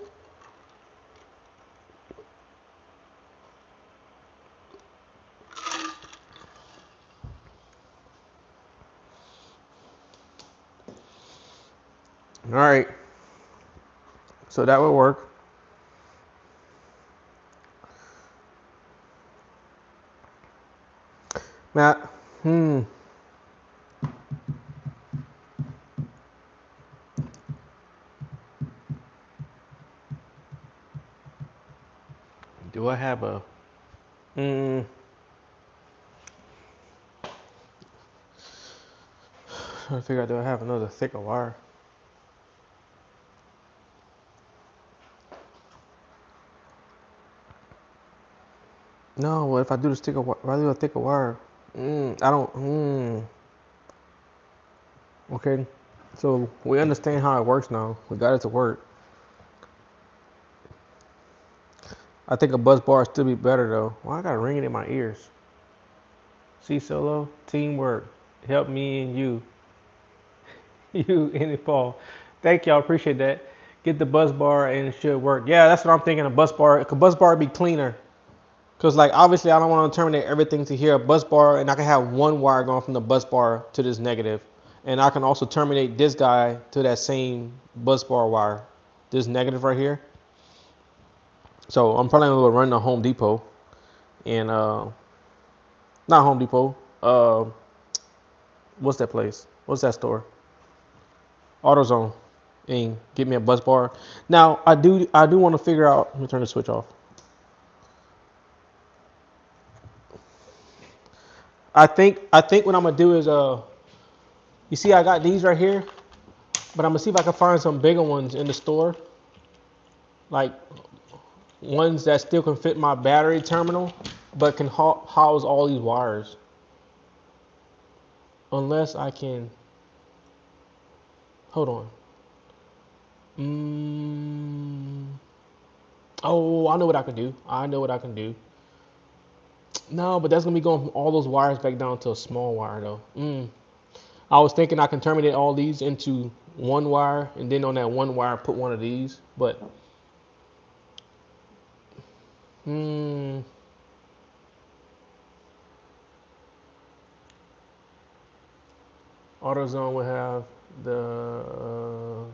All right. So that would work. Matt, do I have a, trying to figure out, do I have another thicker wire? No, well, if I do the thicker, if I do a thicker wire, I don't, okay. So we understand how it works now. We got it to work. I think a bus bar would still be better though. Why I got ringing in my ears? See, Solo, teamwork. Help me and you. You and Paul. Thank y'all. Appreciate that. Get the bus bar and it should work. Yeah, that's what I'm thinking. A bus bar. A bus bar would be cleaner. Cause like obviously I don't want to terminate everything to here a bus bar, and I can have one wire going from the bus bar to this negative, and I can also terminate this guy to that same bus bar wire, this negative right here. So I'm probably gonna run to Home Depot, and not Home Depot. What's that place? What's that store? AutoZone, and get me a bus bar. Now I do want to figure out. Let me turn the switch off. I think what I'm gonna do is you see I got these right here, but I'm gonna see if I can find some bigger ones in the store, like ones that still can fit my battery terminal, but can house all these wires. Unless I can. Hold on. Oh, I know what I can do. I know what I can do. No, but that's gonna be going from all those wires back down to a small wire though. I was thinking I can terminate all these into one wire, and then on that one wire put one of these. But AutoZone will have the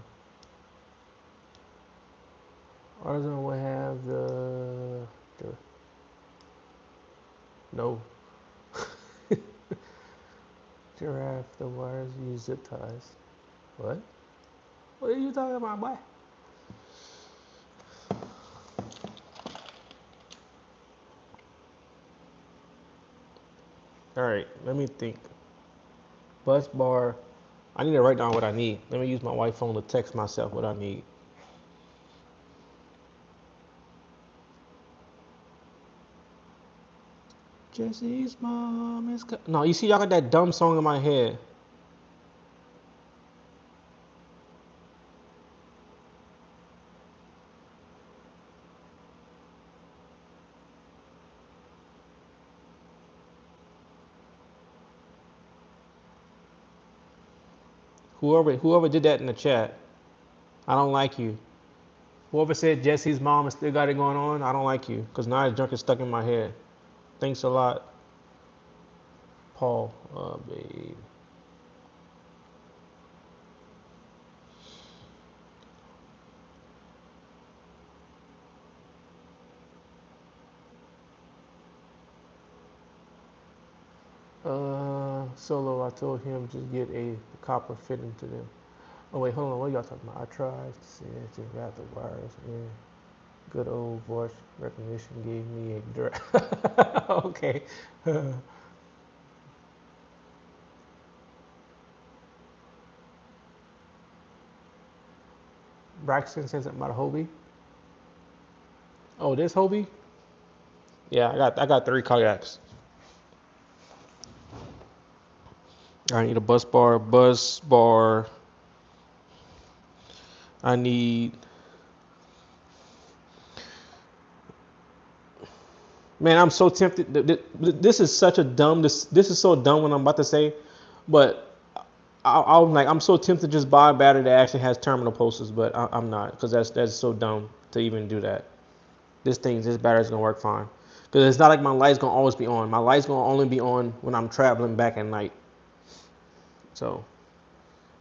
AutoZone will have the No. Giraffe, the wires use zip ties. What? What are you talking about, boy? All right, let me think. Bus bar. I need to write down what I need. Let me use my wife's phone to text myself what I need. Jesse's mom is. No, you see, y'all got that dumb song in my head. Whoever did that in the chat, I don't like you. Whoever said Jesse's mom has still got it going on, I don't like you. Because now that junk is stuck in my head. Thanks a lot, Paul. Babe. Solo, I told him just get a copper fitting to them. Oh wait, hold on, what y'all talking about? I tried to wrap the wires in. Good old voice recognition gave me a direct. Okay. Braxton says something about a Hobie. Oh, this Hobie? Yeah, I got 3 kayaks. I need a bus bar. I need. Man, I'm so tempted. This is such a dumb. This is so dumb what I'm about to say, but I'm so tempted to just buy a battery that actually has terminal pulses, but I'm not because that's so dumb to even do that. This battery's gonna work fine because it's not like my light's gonna always be on. My light's gonna only be on when I'm traveling back at night. So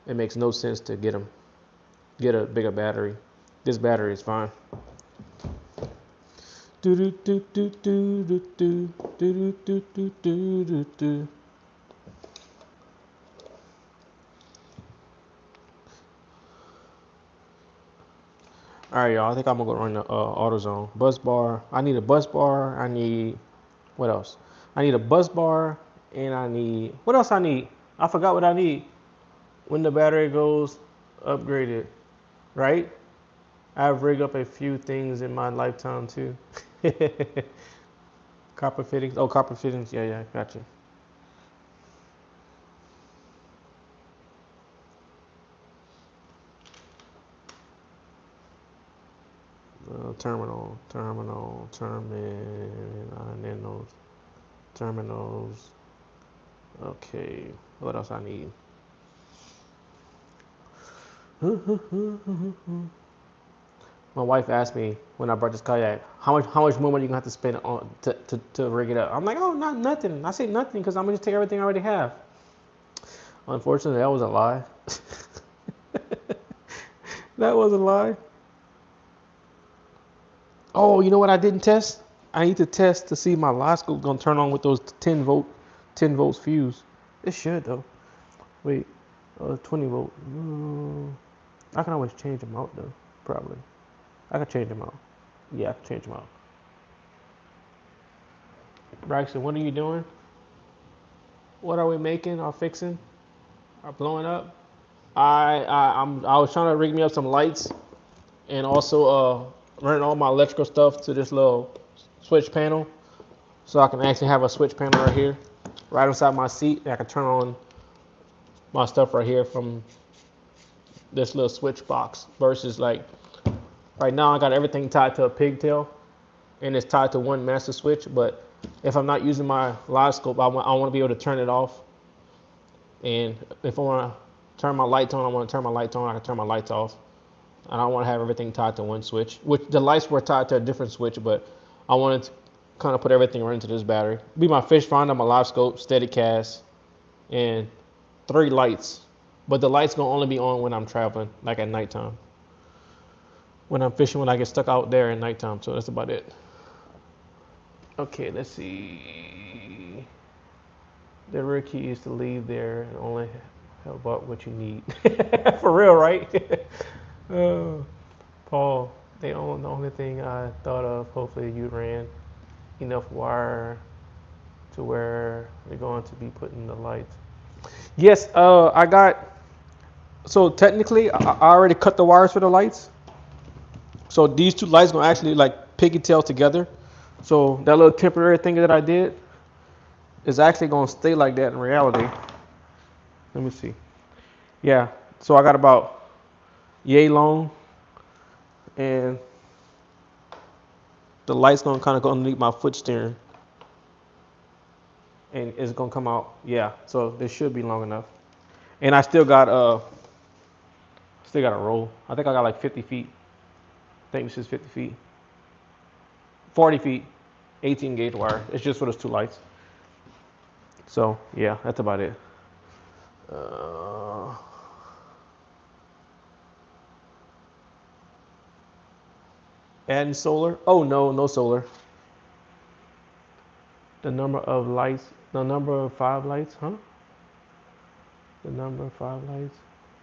it makes no sense to get a bigger battery. This battery is fine. Do do do do do do do do do do do do do. All right, y'all. I think I'm gonna go run the AutoZone bus bar. I need a bus bar. I need what else? I need a bus bar, and I need what else? I need. I forgot what I need. When the battery goes upgraded, right? I've rigged up a few things in my lifetime too. Copper fittings. Oh, copper fittings. Yeah, yeah, gotcha. Terminals. Okay, what else I need? My wife asked me when I brought this kayak, how much more money you gonna have to spend on to rig it up? I'm like, oh, not nothing. I say nothing because I'm gonna just take everything I already have. Unfortunately, that was a lie. That was a lie. Oh, you know what I didn't test? I need to test to see my light scope gonna turn on with those 10 volts fuse. It should though. Wait, 20 volt. I can always change them out though. Probably. I can change them out. Yeah, I can change them out. Braxton, what are you doing? What are we making or fixing or blowing up? I was trying to rig me up some lights and also running all my electrical stuff to this little switch panel, so I can actually have a switch panel right here, right inside my seat. And I can turn on my stuff right here from this little switch box. Versus like right now, I got everything tied to a pigtail, and it's tied to one master switch. But if I'm not using my live scope, I want to be able to turn it off. And if I want to turn my lights on, I want to turn my lights on. I can turn my lights off. I don't want to have everything tied to one switch. Which the lights were tied to a different switch, but I wanted to kind of put everything right into this battery. Be my fish finder, my live scope, steady cast, and 3 lights. But the lights gonna only be on when I'm traveling, like at nighttime. When I'm fishing, when I get stuck out there at nighttime. So that's about it. Okay, let's see. The rear key is to leave there and only help out what you need. For real, right? Oh, Paul, the only thing I thought of, hopefully you ran enough wire to where we're going to be putting the lights. Yes, I got, so technically I already cut the wires for the lights. So these two lights gonna actually like pigtail together. So that little temporary thing that I did is actually gonna stay like that in reality. Let me see. Yeah, so I got about yay long, and the light's gonna kind of go underneath my foot steering, and it's gonna come out. Yeah, so this should be long enough. And I still got a roll. I think I got like 50 feet. I think this is 50 feet, 40 feet, 18 gauge wire. It's just for those two lights. So yeah, that's about it. Uh, Adding solar? Oh no, no solar. The number of lights, the number of 5 lights, huh? The number of 5 lights.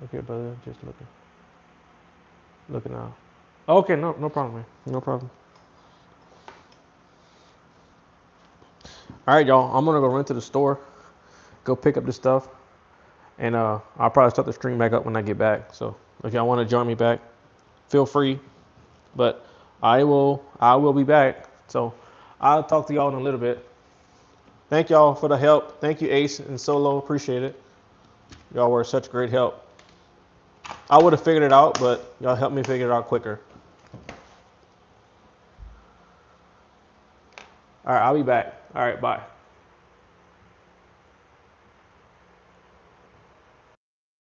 Okay, brother, just looking out. Okay, no problem, man. No problem. All right, y'all. I'm gonna go run to the store, go pick up the stuff, and I'll probably start the stream back up when I get back. So if y'all want to join me back, feel free. But I will be back. So I'll talk to y'all in a little bit. Thank y'all for the help. Thank you, Ace and Solo. Appreciate it. Y'all were such great help. I would have figured it out, but y'all helped me figure it out quicker. All right, I'll be back. All right, bye.